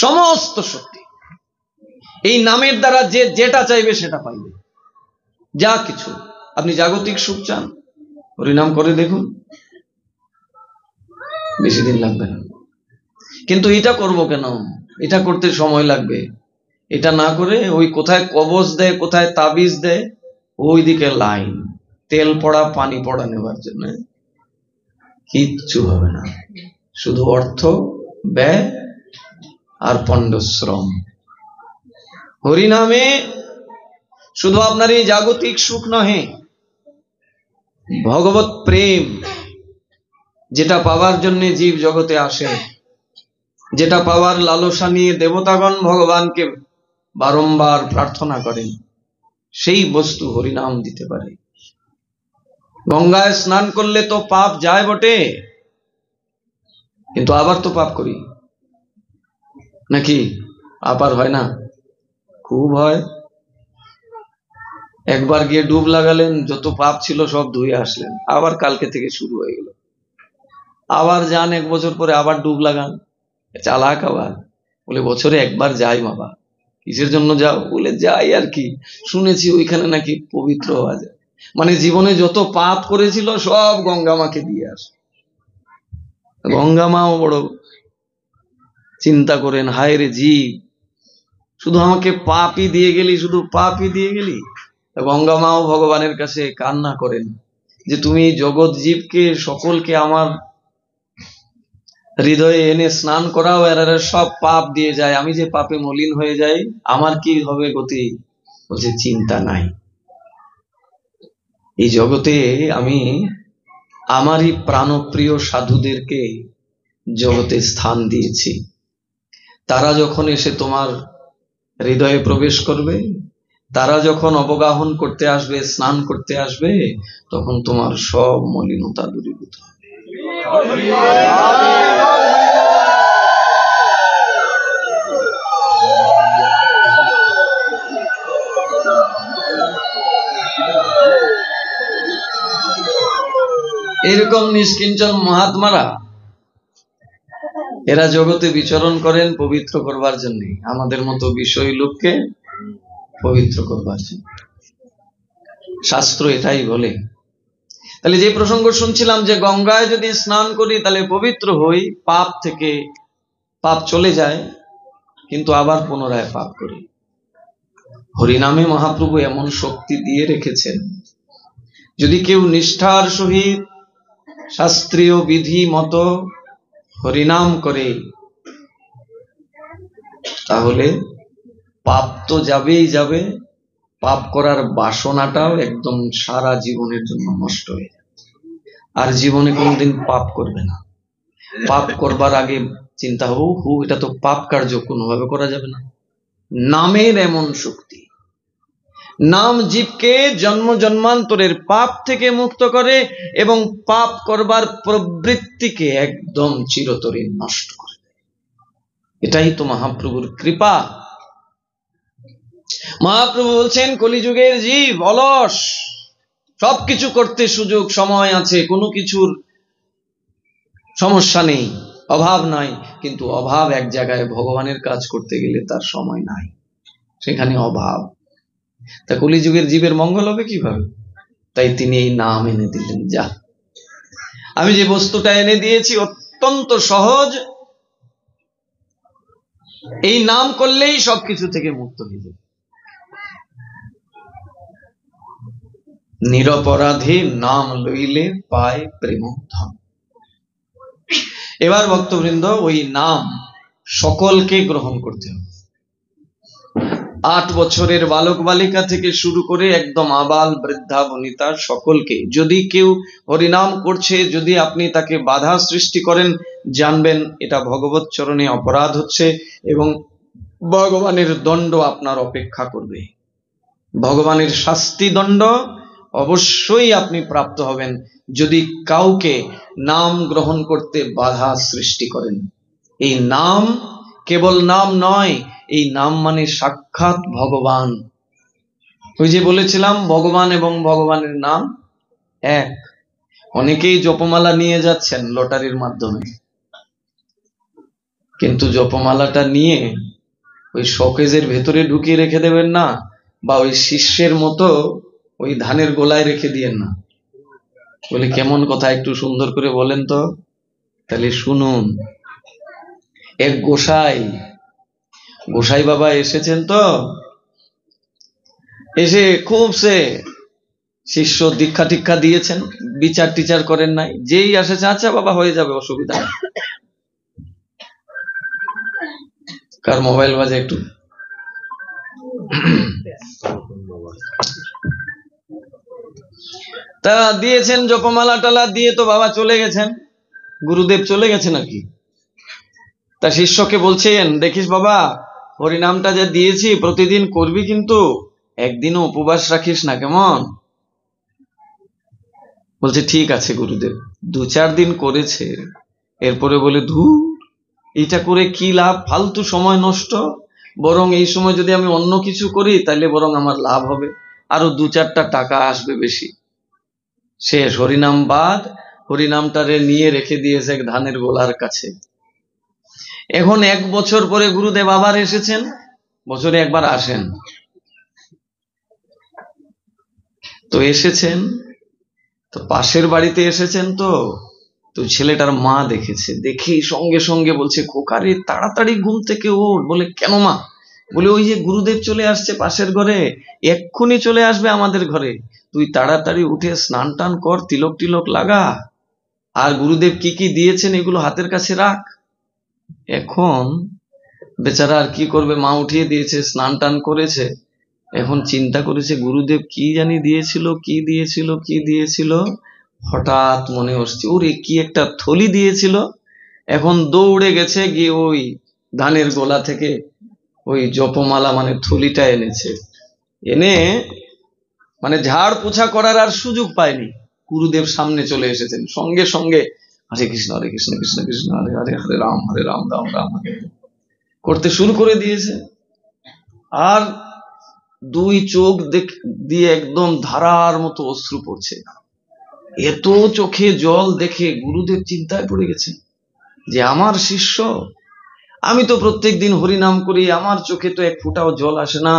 সমস্ত শক্তি। এই নামের দ্বারা যে যেটা চাইবে সেটা পাইবে, যা কিছু। আপনি জাগতিক সুখ চান, হরিনাম করে দেখুন, বেশি দিন লাগবে না। কিন্তু এটা করব কেন? এটা করতে সময় লাগবে। এটা না করে ওই কোথায় কবজ দেয়, কোথায় তাবিজ দেয়, ওই দিকে লাইন, তেল পড়া পানি পড়া নেবার জন্য কিচ্ছু হবে না। শুধু অর্থ ব্যয় আর পণ্ডশ্রম। হরিনামে শুধু আপনার এই জাগতিক সুখ নহে, ভগবত প্রেম যেটা পাওয়ার জন্য জীব জগতে আসে, যেটা পাওয়ার লালসা নিয়ে দেবতাগণ ভগবানকে বারংবার প্রার্থনা করেন, সেই বস্তু হরিনাম দিতে পারে। গঙ্গায় স্নান করলে তো পাপ যায় বটে, কিন্তু আবার তো পাপ করি নাকি? আবার হয় না? খুব হয়। একবার গিয়ে ডুব লাগালেন, যত পাপ ছিল সব ধুয়ে আসলেন, আবার কালকে থেকে শুরু হয়ে গেল। আবার যান, 1 বছর পরে আবার ডুব লাগান। চালাক আবার বলে বছরে একবার যাই বাবা। কিসের জন্য যাও? বলে যাই আর কি, শুনেছি ওইখানে নাকি পবিত্র হওয়া যায়। মানে জীবনে যত পাপ করেছিল সব গঙ্গা মাকে দিয়ে আসে। গঙ্গা মাও বড় চিন্তা করেন, হায় রে জীব, শুধু আমাকে পাপই দিয়ে গেলি, শুধু পাপই দিয়ে গেলি। গঙ্গা মাও ভগবানের কাছে কান্না করেন যে তুমি জগৎ জীবকে সকলকে আমার হৃদয়ে এনে স্নান করাও, এরা সব পাপ দিয়ে যায়, আমি যে পাপে মলিন হয়ে যাই, আমার কি হবে গতি? বলছে চিন্তা নাই, এই জগতে আমি আমারই প্রাণপ্রিয় সাধুদেরকে জগতে স্থান দিয়েছি। তারা যখন এসে তোমার হৃদয়ে প্রবেশ করবে, তারা যখন অবগাহন করতে আসবে, স্নান করতে আসবে, তখন তোমার সব মলিনতা দূরীভূত হবে। এরকম নিষ্কিঞ্চন মহাত্মারা, এরা জগতে বিচরণ করেন পবিত্র করবার জন্য, আমাদের মতো বিষয় লোককে পবিত্র করবার জন্য। শাস্ত্র এটাই বলে। তাহলে যে প্রসঙ্গ শুনছিলাম যে গঙ্গায় যদি স্নান করি তাহলে পবিত্র হই, পাপ থেকে পাপ চলে যায়, কিন্তু আবার পুনরায় পাপ করি। হরিনামে মহাপ্রভু এমন শক্তি দিয়ে রেখেছেন, যদি কেউ নিষ্ঠার সহিত শাস্ত্রীয় বিধি মতো হরিনাম করে তাহলে পাপ তো যাবেই যাবে, পাপ করার বাসনাটাও একদম সারা জীবনের জন্য নষ্ট হয়ে যাবে, আর জীবনে কোনোদিন পাপ করবে না। পাপ করবার আগে চিন্তা হবো এটা তো পাপ কার্য, কোনোভাবে করা যাবে না। নামের এমন শক্তি, নাম জীবকে জন্ম জন্মান্তরের পাপ থেকে মুক্ত করে এবং পাপ করবার প্রবৃত্তিকে একদম চিরতরে নষ্ট করে। এটাই তো মহাপ্রভুর কৃপা। মহাপ্রভু বলছেন কলিযুগের জীব অলস, সবকিছু করতে সুযোগ সময় আছে, কোনো কিছুর সমস্যা নেই, অভাব নাই, কিন্তু অভাব এক জায়গায়, ভগবানের কাজ করতে গেলে তার সময় নাই, সেখানে অভাব। তা কলিযুগের জীবের মঙ্গল হবে কিভাবে? তাই তিনি এই নাম এনে দিলেন। যা, আমি যে বস্তুটা এনে দিয়েছি অত্যন্ত সহজ, এই নাম করলেই সবকিছু থেকে মুক্ত হয়ে যাবে। নিরপরাধী নাম লইলে পায় প্রেম ধন। এবার ভক্তবৃন্দ, ওই নাম সকলকে গ্রহণ করতে হবে। 8 বছরের বালক বালিকা থেকে শুরু করে একদম আবাল বৃদ্ধা বনিতা সকলকে। যদি কেউ হরিনাম করছে, যদি আপনি তাকে বাধা সৃষ্টি করেন, জানবেন এটা ভগবত চরণে অপরাধ হচ্ছে এবং ভগবানের দণ্ড আপনার অপেক্ষা করবে। ভগবানের শাস্তি দণ্ড অবশ্যই আপনি প্রাপ্ত হবেন যদি কাউকে নাম গ্রহণ করতে বাধা সৃষ্টি করেন। এই নাম কেবল নাম নয়, এই নাম মানে সাক্ষাৎ ভগবান। ওই যে বলেছিলাম ভগবান এবং ভগবানের নাম এক। অনেকেই জপমালা নিয়ে যাচ্ছেন লটারির মাধ্যমে, কিন্তু জপমালাটা নিয়ে ওই শোকেজের ভেতরে ঢুকিয়ে রেখে দেবেন না, বা ওই শিষ্যের মতো ওই ধানের গোলায় রেখে দিয়েন না। বলে কেমন কথা, একটু সুন্দর করে বলেন তো। তাহলে শুনুন, এক গোসাই বাবা এসেছেন, তো এসে খুব সে শিষ্য দীক্ষা টিক্ষা দিয়েছেন, বিচার টিচার করেন নাই, যেই আসেছে আচ্ছা বাবা হয়ে যাবে, অসুবিধা নেই। কার মোবাইল বাজে একটু? তা দিয়েছেন জপমালা টালা দিয়ে, তো বাবা চলে গেছেন, গুরুদেব চলে গেছেন আর কি। তা শিষ্যকে বলছেন, দেখিস বাবা, হরিনামটা যা দিয়েছি প্রতিদিন করবি, কিন্তু একদিনও উপবাস রাখিস না, কেমন? বলছে ঠিক আছে গুরুদেব। 2-4 দিন করেছে, এরপরে বলে ধুর, এটা করে কি লাভ, ফালতু সময় নষ্ট, বরং এই সময় যদি আমি অন্য কিছু করি তাহলে বরং আমার লাভ হবে, আরো 2-4টা টাকা আসবে বেশি। শেষ, হরিনাম বাদ, হরিনামটারে নিয়ে রেখে দিয়েছে এক ধানের গোলার কাছে। এখন 1 বছর পরে গুরুদেব আবার এসেছেন, বছরে একবার আসেন, তো এসেছেন, তো পাশের বাড়িতে এসেছেন, তো ছেলেটার মা দেখেছে, দেখেই সঙ্গে সঙ্গে বলছে, খোকারে তাড়াতাড়ি ঘুম থেকে ওঠ। বলে কেন মা? বলে ওই যে গুরুদেব চলে আসছে পাশের ঘরে, এক্ষুনি চলে আসবে আমাদের ঘরে, তুই তাড়াতাড়ি উঠে স্নান টান কর, তিলক টিলক লাগা, আর গুরুদেব কি কি দিয়েছেন এগুলো হাতের কাছে রাখ। এখন বেচারা আর কি করবে, মা উঠিয়ে দিয়েছে, স্নান টান করেছে, এখন চিন্তা করেছে গুরুদেব কি জানি দিয়েছিল। হঠাৎ মনে হচ্ছে, ওরে কি একটা থলি দিয়েছিল। এখন দৌড়ে গেছে, গিয়ে ওই ধানের গোলা থেকে ওই জপমালা মানে থলিটা এনেছে। এনে মানে ঝাড় পোছা করার আর সুযোগ পায়নি, গুরুদেব সামনে চলে এসেছেন, সঙ্গে সঙ্গে হরে কৃষ্ণ কৃষ্ণ কৃষ্ণ হরে হরে, হরে রাম রাম রাম করতে শুরু করে দিয়েছে। আর 2 চোখ দিয়ে একদম ধারার মতো অশ্রু পড়ছে। এত চোখে জল দেখে গুরুদেব চিন্তায় পড়ে গেছে যে আমার শিষ্য আমি তো প্রত্যেকদিন হরিনাম করি, আমার চোখে তো এক ফোঁটাও জল আসে না,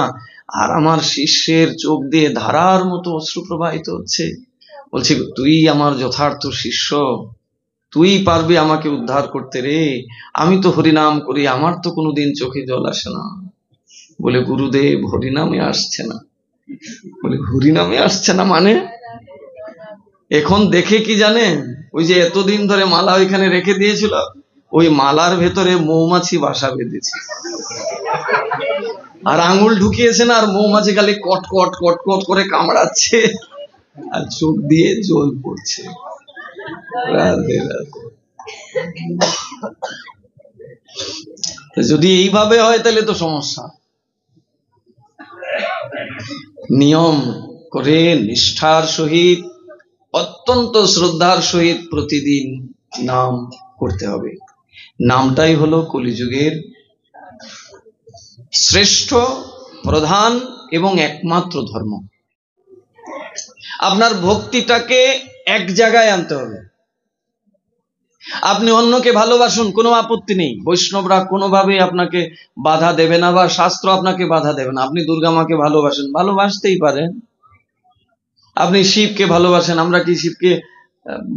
আর আমার শিষ্যের চোখ দিয়ে ধারার মতো অশ্রু প্রবাহিত হচ্ছে। বলছি, তুই আমার যথার্থ শিষ্য, তুই পারবি আমাকে উদ্ধার করতে রে, আমি তো হরিনাম করি, আমার তো কোনোদিন চোখে জল আসে না। বলে, গুরুদেব হরিনামে আসছে না। বলে, হরিনামে আসছে না মানে? এখন দেখে কি জানেন, ওই যে এতদিন ধরে মালা ওইখানে রেখে দিয়েছিল, ওই মালার ভেতরে মৌমাছি বাসা বেঁধেছে, আর আঙুল ঢুকিয়েছে না, আর মৌমাছি খালি কট কট কট কট করে কামড়াচ্ছে, আর চোখ দিয়ে জল পড়ছে। রাধে রাধে। যদি এইভাবে হয় তাহলে তো সমস্যা। নিয়ম করে নিষ্ঠার সহিত, অত্যন্ত শ্রদ্ধার সহিত প্রতিদিন নাম করতে হবে। নামটাই হলো কলিযুগের শ্রেষ্ঠ, প্রধান এবং একমাত্র ধর্ম। আপনার ভক্তিটাকে এক জায়গায় আনতে হবে। আপনি অন্যকে ভালোবাসুন, কোনো আপত্তি নেই, বৈষ্ণবরা কোনোভাবে আপনাকে বাধা দেবে না, বা শাস্ত্র আপনাকে বাধা দেবে না। আপনি দুর্গা মাকে ভালোবাসেন, ভালোবাসতেই পারেন। আপনি শিবকে ভালোবাসেন, আমরা কি শিবকে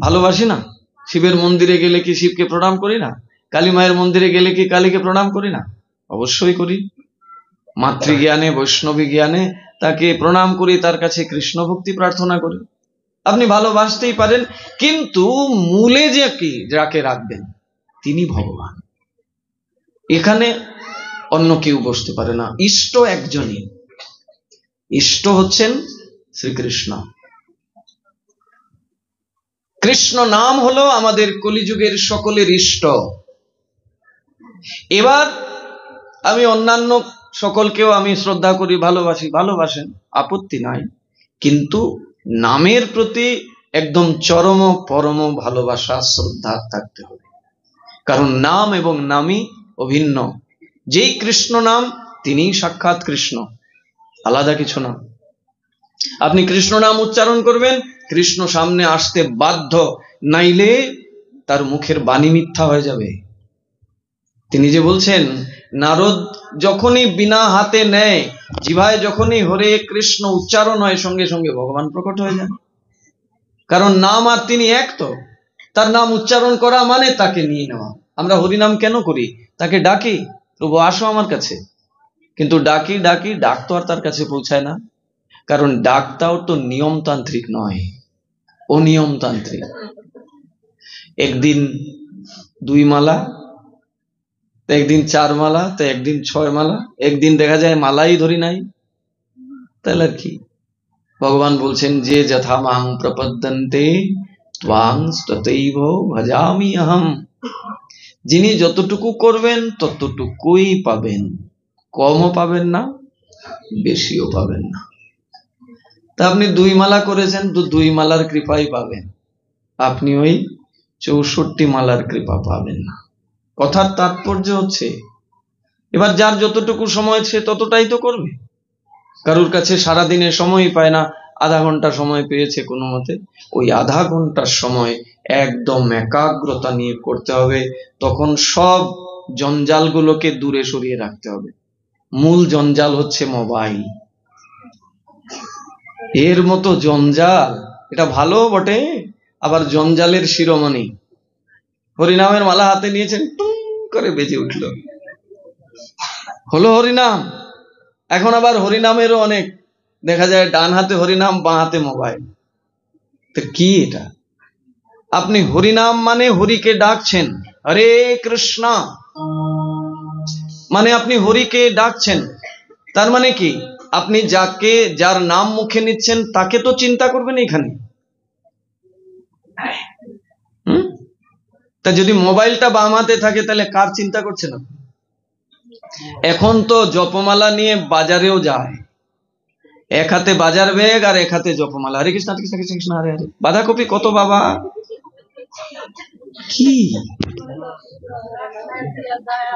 ভালোবাসি না? শিবের মন্দিরে গেলে কি শিবকে প্রণাম করি না? কালী মায়ের মন্দিরে গেলে কি কালীকে প্রণাম করি না? অবশ্যই করি। মাতৃজ্ঞানে, বৈষ্ণবী জ্ঞানে তাকে প্রণাম করি, তার কাছে কৃষ্ণ ভক্তি প্রার্থনা করি। আপনি ভালোবাসতেই পারেন, কিন্তু মূলে যে কি যাকে রাখবেন তিনি ভগবান। এখানে অন্য কেউ বসতে পারে না। ইষ্ট একজনই, ইষ্ট হচ্ছেন শ্রীকৃষ্ণ। কৃষ্ণ নাম হলো আমাদের কলিযুগের সকলের ইষ্ট। এবার আমি অন্যান্য সকলকেও আমি শ্রদ্ধা করি, ভালোবাসি, ভালোবাসেন, আপত্তি নাই, কিন্তু নামের প্রতি একদম চরম পরম ভালোবাসা, শ্রদ্ধা থাকতে হবে। কারণ নাম এবং নামই অভিন্ন। যেই কৃষ্ণ নাম তিনিই সাক্ষাৎ কৃষ্ণ, আলাদা কিছু না। আপনি কৃষ্ণ নাম উচ্চারণ করবেন, কৃষ্ণ সামনে আসতে বাধ্য, নাইলে তার মুখের বাণী মিথ্যা হয়ে যাবে। তিনি যে বলছেন, নারদ যখনই বিনা হাতে নেয়, জিভায় যখনই হরে কৃষ্ণ উচ্চারণ হয়, সঙ্গে সঙ্গে ভগবান প্রকট হয়ে যান। কারণ নাম আর তিনি এক, তো তার নাম উচ্চারণ করা মানে তাকে নিয়ে নেওয়া। আমরা হরিনাম কেন করি? তাকে ডাকি, প্রভু আসো আমার কাছে, কিন্তু ডাকি ডাকি ডাক তো আর তার কাছে পৌঁছায় না। কারণ ডাকটাও তো নিয়মতান্ত্রিক নয়, অনিয়মতান্ত্রিক। একদিন 2 মালা, তো একদিন 4 মালা, তো একদিন 6 মালা, একদিন দেখা যায় মালাই ধরি নাই, তাহলে আর কি? ভগবান বলছেন, যে যথা মাং প্রপদ্যন্তে ত্বাং ততৈব ভজামি অহম। যিনি যতটুকু করবেন ততটুকুই পাবেন, কমও পাবেন না, বেশিও পাবেন না। তা আপনি 2 মালা করেছেন, তো 2 মালার কৃপাই পাবেন, আপনি ওই 64 মালার কৃপা পাবেন না। কথার তাৎপর্য হচ্ছে, এবার যার যতটুকু সময় সে ততটাই তো করবে। কারুর কাছে সারাদিনে সময় পায় না, আধা ঘন্টা সময় পেয়েছে কোনো মতে, ওই আধা ঘন্টার সময় একদম একাগ্রতা নিয়ে করতে হবে। তখন সব জঞ্জালগুলোকে দূরে সরিয়ে রাখতে হবে। মূল জঞ্জাল হচ্ছে মোবাইল। এর মতো জঞ্জাল, এটা ভালো বটে, আবার জঞ্জালের শিরোমণি। হরিনামের মালা হাতে নিয়েছেন, টুং করে বেজে উঠল, হলো হরিনাম। এখন আবার হরিনামেরও অনেক দেখা যায়, ডান হাতে হরিনাম, বাঁ হাতে মোবাইল। তো কি এটা? আপনি হরিনাম মানে হরিকে ডাকছেন, হরে কৃষ্ণ মানে আপনি হরিকে ডাকছেন। তার মানে কি? আপনি যাকে, যার নাম মুখে নিচ্ছেন তাকে তো চিন্তা করবেন এখানে। তা যদি মোবাইলটা বাম হাতে থাকে, তাহলে কার চিন্তা করছেন আপনি? এখন তো জপমালা নিয়ে বাজারেও যায়, এক হাতে বাজার ব্যাগ আর এক হাতে জপমালা, হরে কৃষ্ণ কৃষ্ণ কৃষ্ণ কৃষ্ণ হরে হরে। বাঁধাকপি কত বাবা, কি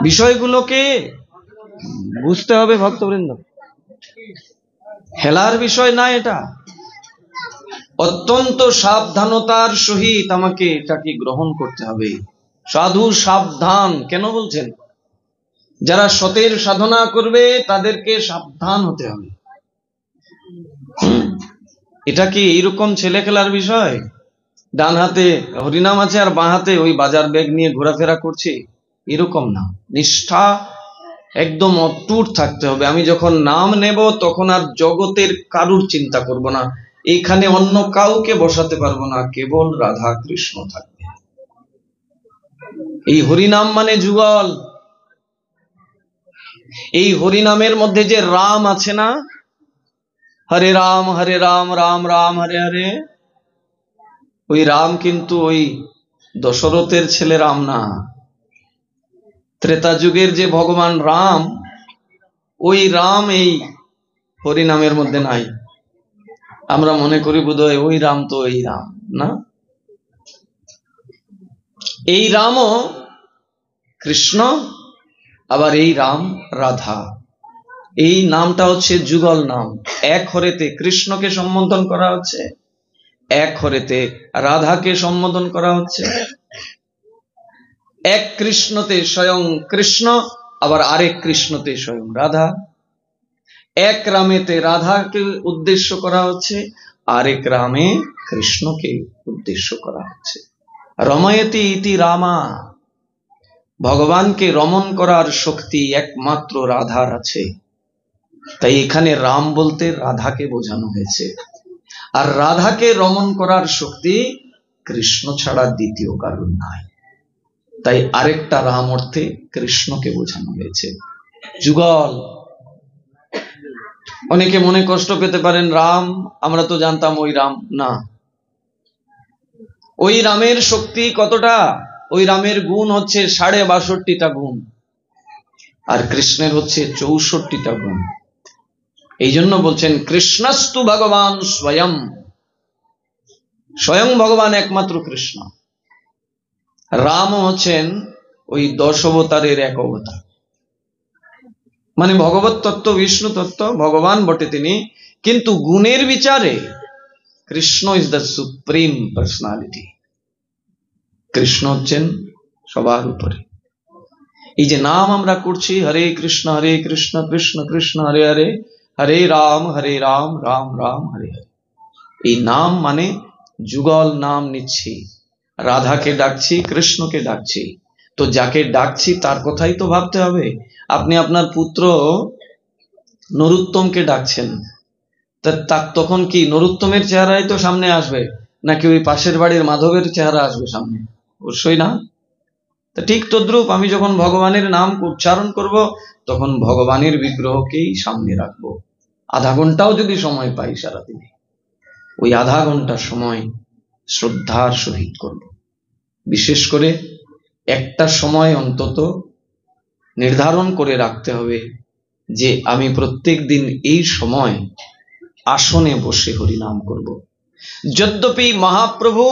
বিষয়গুলোকে বুঝতে হবে ভক্তবৃন্দ। হেলার বিষয় না এটা, অত্যন্ত সাবধানতার সহিত আমাকে এটাকে গ্রহণ করতে হবে। সাধু সাবধান কেন বলছেন? যারা সতের সাধনা করবে তাদেরকে সাবধান হতে হবে। এটা কি এইরকম ছেলে খেলার বিষয়? ডান হাতে হরিনাম আছে আর বাঁ হাতে ওই বাজার ব্যাগ নিয়ে ঘোরাফেরা করছি, এরকম না। নিষ্ঠা একদম অটুট থাকতে হবে। আমি যখন নাম নেব তখন আর জগতের কারুর চিন্তা করব না, এখানে অন্য কাউকে বসাতে পারবো না, কেবল রাধা কৃষ্ণ থাকবে। এই হরিনাম মানে যুগল। এই হরিনামের মধ্যে যে রাম আছে না, হরে রাম রাম রাম হরে হরে, ওই রাম কিন্তু ওই দশরথের ছেলে রাম না। ত্রেতা যুগের যে ভগবান রাম, ওই রাম এই হরিনামের মধ্যে নাই। আমরা মনে করি বোধহয় ওই রাম তো এই রাম না, এই রামও কৃষ্ণ, আবার এই রাম রাধা। এই নামটা হচ্ছে যুগল নাম। এক হরেতে কৃষ্ণকে সম্বোধন করা হচ্ছে, এক হরেতে রাধাকে সম্বোধন করা হচ্ছে। এক কৃষ্ণতে স্বয়ং কৃষ্ণ, আবার আরেক কৃষ্ণতে স্বয়ং রাধা। এক রামেতে রাধাকে উদ্দেশ্য করা হচ্ছে, আরেক রামে কৃষ্ণকে উদ্দেশ্য করা হচ্ছে। রময়তি ইতি রামা, ভগবানকে রমণ করার শক্তি একমাত্র রাধার আছে। তাই এখানে রাম বলতে রাধাকে বোঝানো হয়েছে, আর রাধাকে রমণ করার শক্তি কৃষ্ণ ছাড়া দ্বিতীয় কারণ নাই। তাই আরেকটা রাম অর্থে কৃষ্ণকে বোঝানো হয়েছে। যুগল। অনেকে মনে কষ্ট পেতে পারেন, রাম আমরা তো জানতাম ওই রাম না। ওই রামের শক্তি কতটা? ওই রামের গুণ হচ্ছে 62.5টা গুণ, আর কৃষ্ণের হচ্ছে 64টা গুণ। এই জন্য বলছেন কৃষ্ণস্তু ভগবান স্বয়ং, স্বয়ং ভগবান একমাত্র কৃষ্ণ। রাম হচ্ছেন ওই 10 অবতারের এক অবতার, মানে ভগবত তত্ত্ব, বিষ্ণু তত্ত্ব, ভগবান বটে তিনি, কিন্তু গুণের বিচারে Krishna is the supreme personality. Krishna হচ্ছেন সবার উপরে। এই যে নাম আমরা করছি, হরে কৃষ্ণ কৃষ্ণ কৃষ্ণ হরে হরে, হরে রাম রাম রাম হরে হরে, এই নাম মানে যুগল নাম নিচ্ছি, রাধাকে ডাকছি, কৃষ্ণকে ডাকছি। তো যাকে ডাকছি তার কথাই তো ভাবতে হবে। আপনি আপনার পুত্র নরুত্তমকে ডাকছেন, তখন কি নরুত্তমের চেহারাই তো সামনে আসবে, নাকি ওই পাশের বাড়ির মাধবের চেহারা আসবে সামনে? অবশ্যই না। তা ঠিক তদ্রূপ আমি যখন ভগবানের নাম উচ্চারণ করব, তখন ভগবানের বিগ্রহকেই সামনে রাখবো। আধা ঘন্টাও যদি সময় পাই সারাদিনে, ওই আধা ঘন্টা সময় শ্রদ্ধার সহিত করব। বিশেষ করে একটা সময় অন্তত নির্ধারণ করে রাখতে হবে যে আমি প্রত্যেক দিন এই সময় আসনে বসে হরিনাম করব। যদ্যপি মহাপ্রভু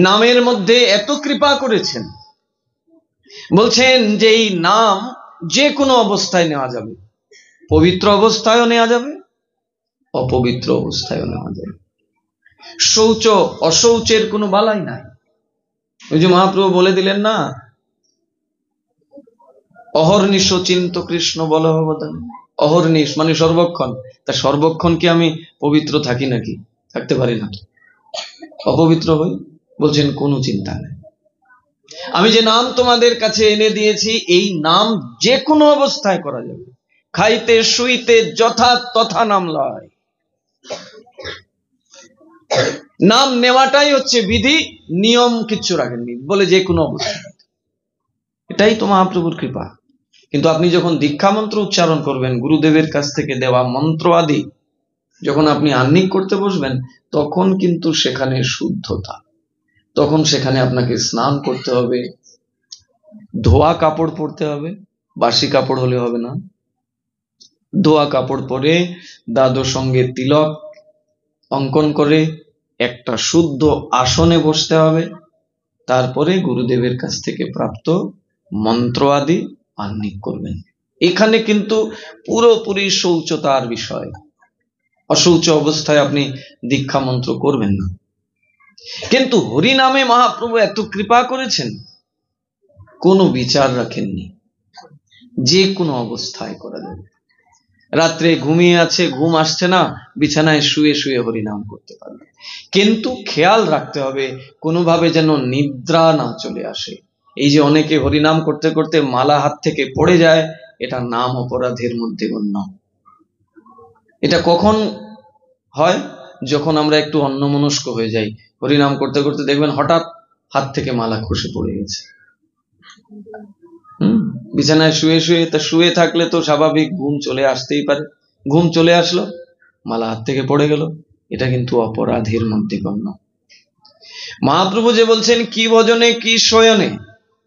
নামের মধ্যে এত কৃপা করেছেন, বলছেন যে এই নাম যে কোনো অবস্থায় নেওয়া যাবে, পবিত্র অবস্থায়ও নেওয়া যাবে, অপবিত্র অবস্থায়ও নেওয়া যাবে। শৌচ অশৌচের কোনো বালাই নাই। ওই যে মহাপ্রভু বলে দিলেন না, অহর্নিশ চিন্ত কৃষ্ণ বল ভবদান। অহর্নিশ মানে সর্বক্ষণ। তা সর্বক্ষণ কি আমি পবিত্র থাকি নাকি? থাকতে পারি না, অপবিত্র হই। বলছেন কোনো চিন্তা নেই, আমি যে নাম তোমাদের কাছে এনে দিয়েছি, এই নাম যে কোনো অবস্থায় করা যাবে, খাইতে শুইতে যথা তথা নাম লয়। নাম নেওয়াটাই হচ্ছে বিধি, নিয়ম কিচ্ছু রাখেননি, বলে যে কোনো অবস্থায়। এটাই তো মহাপ্রভুর কৃপা। কিন্তু আপনি যখন দীক্ষা মন্ত্র উচ্চারণ করবেন, গুরুদেবের কাছ থেকে দেওয়া মন্ত্র আদি যখন আপনি আহ্নিক করতে বসবেন, তখন কিন্তু সেখানে শুদ্ধতা, তখন সেখানে আপনাকে স্নান করতে হবে, ধোয়া কাপড় পরতে হবে, বাসি কাপড় হলে হবে না। ধোয়া কাপড় পরে দ্বাদশ সঙ্গে তিলক অঙ্কন করে একটা শুদ্ধ আসনে বসতে হবে। তারপরে গুরুদেবের কাছ থেকে প্রাপ্ত মন্ত্র আদি আহ্নিক করবেন। এখানে কিন্তু পুরোপুরি শৌচতার বিষয়। অশৌচ অবস্থায় আপনি দীক্ষা মন্ত্র করবেন না। কিন্তু হরি নামে মহাপ্রভু এত কৃপা করেছেন, কোনো বিচার রাখেননি। যে কোনো অবস্থায় করা যাবে। রাত্রে ঘুমিয়ে আছে, ঘুম আসছে না, বিছানায় শুয়ে শুয়ে হরিনাম করতে পারবে, কিন্তু খেয়াল রাখতে হবে কোনোভাবে যেন নিদ্রা না চলে আসে। এই যে অনেকে হরিনাম করতে করতে মালা হাত থেকে পড়ে যায়, এটা নাম অপরাধের মধ্যে গণ্য। এটা কখন হয়? যখন আমরা একটু অন্যমনস্ক হয়ে যাই, হরিনাম করতে করতে দেখবেন হঠাৎ হাত থেকে মালা খসে পড়ে গেছে। বিছানায় শুয়ে শুয়ে, তা শুয়ে থাকলে তো স্বাভাবিক ঘুম চলে আসতেই পারে, ঘুম চলে আসলো, মালা হাত থেকে পড়ে গেল, এটা কিন্তু অপরাধের মধ্যে গণ্য। মহাপ্রভু যে বলছেন কি ভজনে কি শয়নে,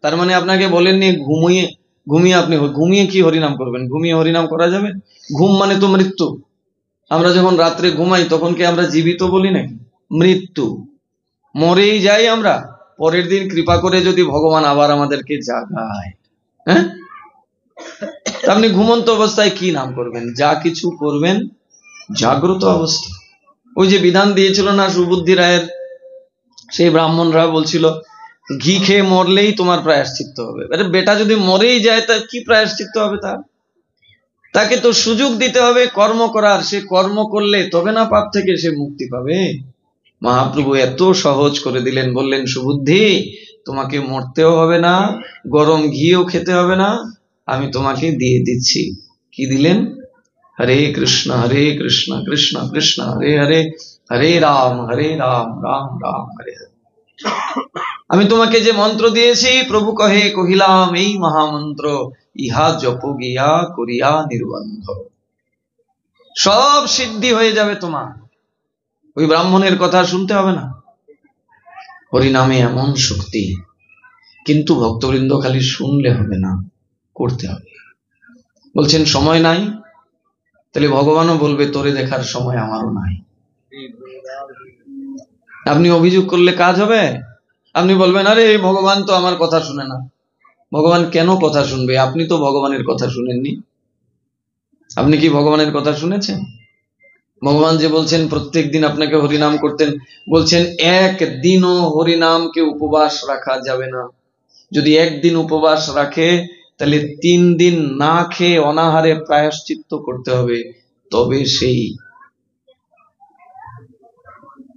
তার মানে আপনাকে বলেননি ঘুমিয়ে ঘুমিয়ে আপনি ঘুমিয়ে কি হরিনাম করবেন, ঘুমিয়ে হরিনাম করা যাবে? ঘুম মানে তো মৃত্যু। আমরা যখন রাত্রে ঘুমাই তখন কি আমরা জীবিত বলি নাকি? মৃত্যু, মরেই যাই আমরা। পরের দিন কৃপা করে যদি ভগবান আবার আমাদেরকে জাগায়, হ্যাঁ, আপনি ঘুমন্ত অবস্থায় কি নাম করবেন? যা কিছু করবেন জাগ্রত অবস্থা। ওই যে বিধান দিয়েছিল না সুবুদ্ধি রায়ের সেই ব্রাহ্মণরা, বলছিল ঘি খেয়ে মরলেই তোমার প্রায়শ্চিত্ত হবে। আরে বেটা যদি মরেই যায় তার কি প্রায়শ্চিত্ত হবে? তাকে তো সুযোগ দিতে হবে কর্ম করার, সে কর্ম করলে তবে না পাপ থেকে সে মুক্তি পাবে। মহাপ্রভু এত সহজ করে দিলেন, বললেন সুবুদ্ধি তোমাকে মরতেও হবে না, গরম ঘিও খেতে হবে না, আমি তোমাকে দিয়ে দিচ্ছি। কি দিলেন? হরে কৃষ্ণ কৃষ্ণ কৃষ্ণ হরে হরে, হরে রাম রাম রাম হরে হরে। আমি তোমাকে যে মন্ত্র দিয়েছি, প্রভু কহে কহিলাম এই মহামন্ত্র, ইহা জপ গিয়া করিয়া নির্বন্ধ, সব সিদ্ধি হয়ে যাবে তোমার। ওই ব্রাহ্মণের কথা শুনতে হবে না। হরিনামে এমন শক্তি, কিন্তু ভক্তবৃন্দ খালি শুনলে হবে না, করতে হবে। বলছেন সময় নাই, তাহলে ভগবানও বলবে তোরে দেখার সময় আমারও নাই। আপনি অভিযোগ করলে কাজ হবে? আপনি বলবেন আরে ভগবান তো আমার কথা শুনে না। ভগবান কেন কথা শুনবে? আপনি তো ভগবানের কথা শুনেননি। আপনি কি ভগবানের কথা শুনেছেন? ভগবান যে বলছেন প্রত্যেক দিন আপনাকে হরিনাম করতেন, বলছেন একদিনও হরিনামকে উপবাস রাখা যাবে না। যদি একদিন উপবাস রাখে তাহলে 3 দিন না খেয়ে অনাহারে প্রায়শ্চিত্ত করতে হবে, তবে সেই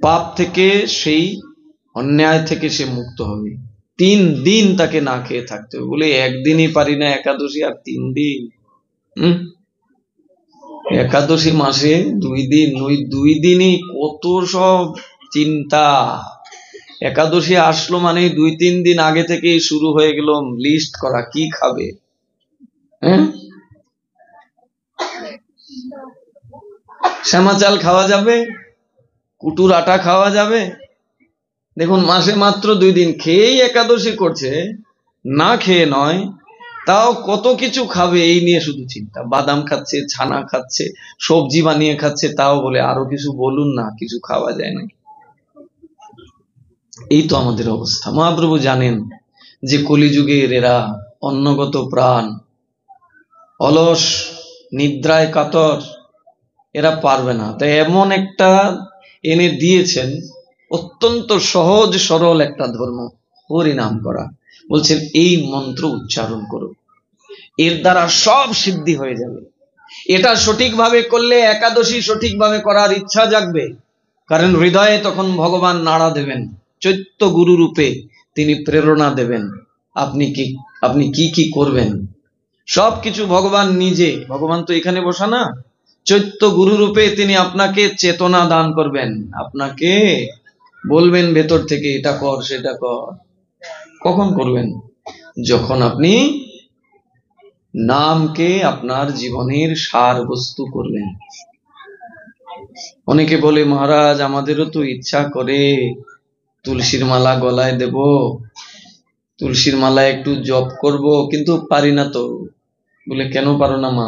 পাপ থেকে, সেই অন্যায় থেকে সে মুক্ত হবে। 3 দিন তাকে না খেয়ে থাকতে হবে। বলে একদিনই পারি না একাদশী, আর 3 দিন? একাদশী মাসে 2 দিন, ওই 2 দিনই কত সব চিন্তা। একাদশী আসলো মানে 2-3 দিন আগে থেকেই শুরু হয়ে গেল লিস্ট করা, কি খাবে। শ্যামা চাল খাওয়া যাবে, কুটুর আটা খাওয়া যাবে। দেখুন মাসে মাত্র 2 দিন খেয়েই একাদশী করছে, না খেয়ে নয়, তাও কত কিছু খাবে এই নিয়ে শুধু চিন্তা। বাদাম খাচ্ছে, ছানা খাচ্ছে, সবজি বানিয়ে খাচ্ছে, তাও বলে আরো কিছু বলুন না, কিছু খাওয়া যায় নাকি। এই তো আমাদের অবস্থা। মহাপ্রভু জানেন যে কলিযুগের এরা অন্নগত প্রাণ, অলস, নিদ্রায় কাতর, এরা পারবে না। তাই এমন একটা এনে দিয়েছেন, অত্যন্ত সহজ সরল একটা ধর্ম, হরিনাম করা। বলছেন এই মন্ত্র উচ্চারণ করো, এর দ্বারা সব সিদ্ধি হয়ে যাবে। এটা সঠিকভাবে করলে একাদশী সঠিকভাবে করার ইচ্ছা জাগবে, কারণ হৃদয়ে তখন ভগবান নাড়া দেবেন, চৈত্য গুরু রূপে তিনি প্রেরণা দেবেন। আপনি কি করবেন সবকিছু ভগবান নিজে, ভগবান তো এখানে বসা না, চৈত্য গুরু রূপে তিনি আপনাকে চেতনা দান করবেন, আপনাকে বলবেন ভেতর থেকে এটা কর সেটা কর। কখন করবেন? যখন আপনি নামকে আপনার জীবনের সার বস্তু করবেন। অনেকে বলে মহারাজ আমাদেরও তো ইচ্ছা করে তুলসীর মালা গলায় দেব, তুলসীর মালা একটু জপ করব, কিন্তু পারি না তো। বলে কেন পারো না মা?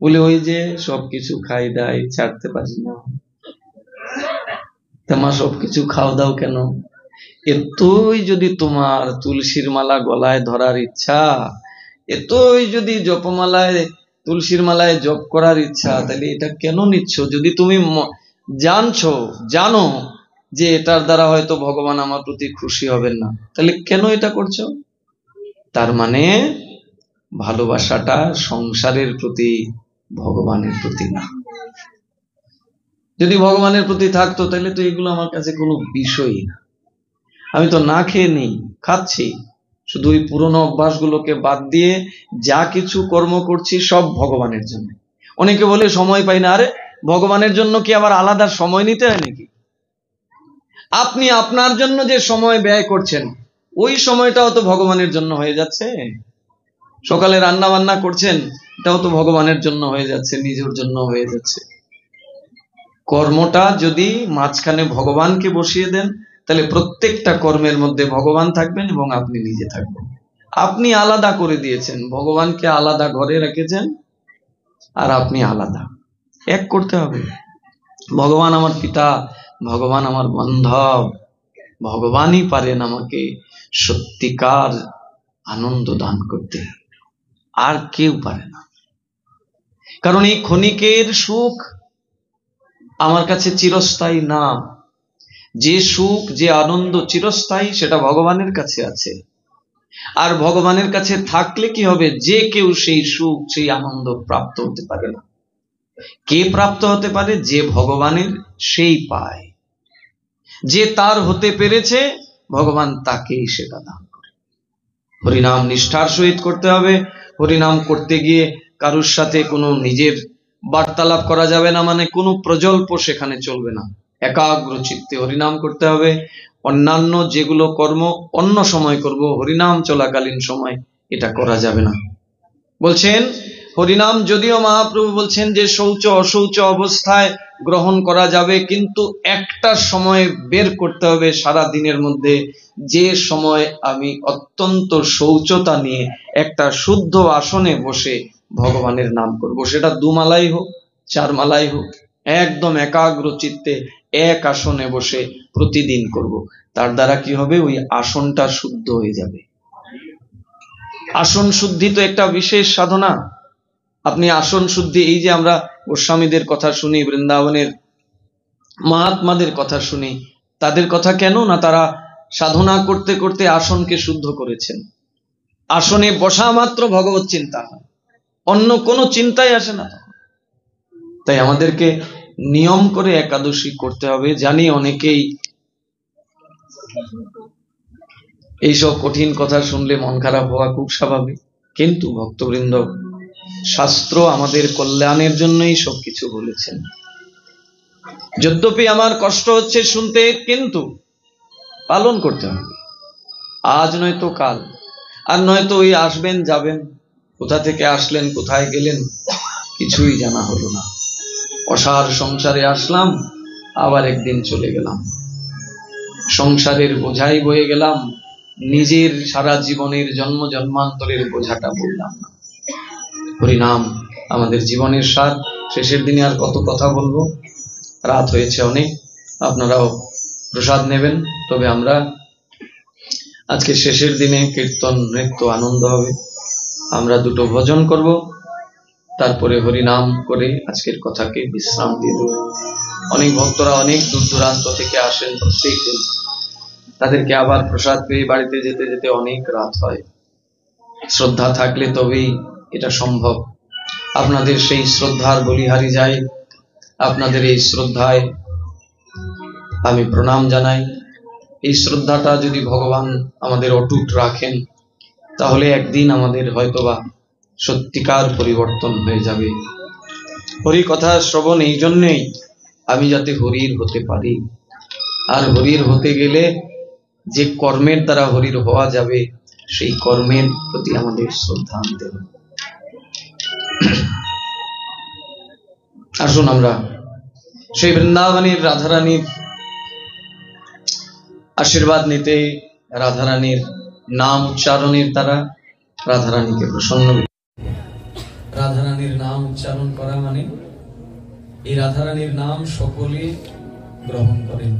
বলে ওই যে সবকিছু খাই দাই, ছাড়তে পারি না। মা সবকিছু খাও দাও কেন? এতই যদি তোমার তুলসীর মালা গলায় ধরার ইচ্ছা, এতই যদি জপমালায় তুলসীর মালায় জপ করার ইচ্ছা, তাহলে এটা কেন নিচ্ছ? যদি তুমি জানো যে এটার দ্বারা হয়তো ভগবান আমার প্রতি খুশি হবেন না, তাহলে কেন এটা করছো? তার মানে ভালোবাসাটা সংসারের প্রতি, ভগবানের প্রতি না। যদি ভগবানের প্রতি থাকতো তাহলে তো এগুলো আমার কাছে কোনো বিষয়ই না। আমি তো না খেয়ে নেই, খাচ্ছি, শুধু ওই পুরনো অভ্যাসগুলোকে বাদ দিয়ে যা কিছু কর্ম করছি সব ভগবানের জন্য। অনেকে বলে সময় পাই না। আরে ভগবানের জন্য কি আবার আলাদা সময় নিতে হয় নাকি? আপনি আপনার জন্য যে সময় ব্যয় করছেন ওই সময়টাও তো ভগবানের জন্য হয়ে যাচ্ছে। সকালে রান্না বান্না করছেন, এটাও তো ভগবানের জন্য হয়ে যাচ্ছে, নিজের জন্য হয়ে যাচ্ছে। কর্মটা যদি মাঝখানে ভগবানকে বসিয়ে দেন তাহলে প্রত্যেকটা কর্মের মধ্যে ভগবান থাকবেন এবং আপনি নিজে থাকবেন। আপনি আলাদা করে দিয়েছেন, ভগবানকে আলাদা ঘরে রেখেছেন, আর আপনি আলাদা। এক করতে হবে। ভগবান আমার পিতা, ভগবান আমার বান্ধব, ভগবানই পারেন আমাকে সত্যিকার আনন্দ দান করতে, আর কেউ পারে না। কারণ এই ক্ষণিকের সুখ আমার কাছে চিরস্থায়ী না। যে সুখ, যে আনন্দ চিরস্থায়ী সেটা ভগবানের কাছে আছে। আর ভগবানের কাছে থাকলে কি হবে? যে কেউ সেই সুখ, সেই আনন্দ প্রাপ্ত হতে পারে না। কে প্রাপ্ত হতে পারে? যে ভগবানের, সেই পায়। যে তার হতে পেরেছে, ভগবান তাকেই সেটা দান করে। হরিনাম নিষ্ঠার সহিত করতে হবে। হরিনাম করতে গিয়ে কারুর সাথে কোনো নিজের বার্তালাপ করা যাবে না, মানে কোনো প্রজল্প সেখানে চলবে না। একাগ্র চিত্তে হরিনাম করতে হবে। অন্যান্য যেগুলো কর্ম অন্য সময় করব, হরিনাম চলাকালীন সময় এটা করা যাবে না। বলছেন হরিনাম, যদিও মহাপ্রভু বলছেন যে শৌচ অশৌচ অবস্থায় গ্রহণ করা যাবে, কিন্তু একটা সময় বের করতে হবে সারা দিনের মধ্যে, যে সময় আমি অত্যন্ত শৌচতা নিয়ে একটা শুদ্ধ আসনে বসে ভগবানের নাম করব। সেটা 2 মালাই হোক, 4 মালাই হোক, একদম একাগ্র চিত্তে এক আসনে বসে প্রতিদিন করব। তার দ্বারা কি হবে? ওই আসনটা শুদ্ধ হয়ে যাবে। আসন শুদ্ধি তো একটা বিশেষ সাধনা। আপনি আসন শুদ্ধি, এই যে আমরা গোস্বামীদের কথা শুনি, বৃন্দাবনের মহাত্মাদের কথা শুনি, তাদের কথা কেন না, তারা সাধনা করতে করতে আসনকে শুদ্ধ করেছেন। আসনে বসা মাত্র ভগবত চিন্তা হয়, অন্য কোনো চিন্তাই আসে না তখন। তাই আমাদেরকে নিয়ম করে একাদশী করতে হবে। জানি অনেকেই এইসব কঠিন কথা শুনলে মন খারাপ হওয়া খুব স্বাভাবিক, কিন্তু ভক্তবৃন্দ, শাস্ত্র আমাদের কল্যাণের জন্যই সবকিছু বলেছেন। যদ্যপি আমার কষ্ট হচ্ছে শুনতে, কিন্তু পালন করতে হবে। আজ নয়তো কাল, আর নয়তো ওই আসবেন যাবেন, কোথা থেকে আসলেন কোথায় গেলেন কিছুই জানা হলো না। অসার সংসারে আসলাম, আবার একদিন চলে গেলাম। সংসারের বোঝাই বয়ে গেলাম, নিজের সারা জীবনের জন্ম জন্মান্তরের বোঝাটা বললাম না। হরিনাম আমাদের জীবনের সার। শেষের দিনে আর কত কথা বলবো, রাত হয়েছে অনেক, আপনারাও প্রসাদ নেবেন। তবে আমরা আজকে শেষের দিনে কীর্তন, নৃত্য, আনন্দ হবে। আমরা 2টো ভজন করব, তারপরে হরিনাম করে আজকের কথাকে বিশ্রাম দিয়ে দেব। অনেক ভক্তরা অনেক দূর দূরান্ত থেকে আসেন প্রত্যেক দিন, তাদেরকে আবার প্রসাদ পেয়ে বাড়িতে যেতে যেতে অনেক রাত হয়। শ্রদ্ধা থাকলে তবেই এটা সম্ভব। আপনাদের সেই শ্রদ্ধার বলিহারি যাই, আপনাদের এই শ্রদ্ধায় আমি প্রণাম জানাই। এই শ্রদ্ধাটা যদি ভগবান আমাদের অটুট রাখেন, তাহলে একদিন আমাদের হয়তোবা সত্যিকার পরিবর্তন হয়ে যাবে। হরি কথা শ্রবণ এই জন্যেই, আমি যাতে হরির হতে পারি। আর হরির হতে গেলে যে কর্মের দ্বারা হরির হওয়া যাবে, সেই কর্মের প্রতি আমাদের শ্রদ্ধা আনতে হবে। আসুন আমরা সেই বৃন্দাবনের রাধারানীর আশীর্বাদ নিতে, রাধারানীর নাম উচ্চারণের দ্বারা রাধারানীকে প্রসন্ন। রাধারানীর নাম উচ্চারণ করা মানে এই রাধারানীর নাম সকলে গ্রহণ করেন।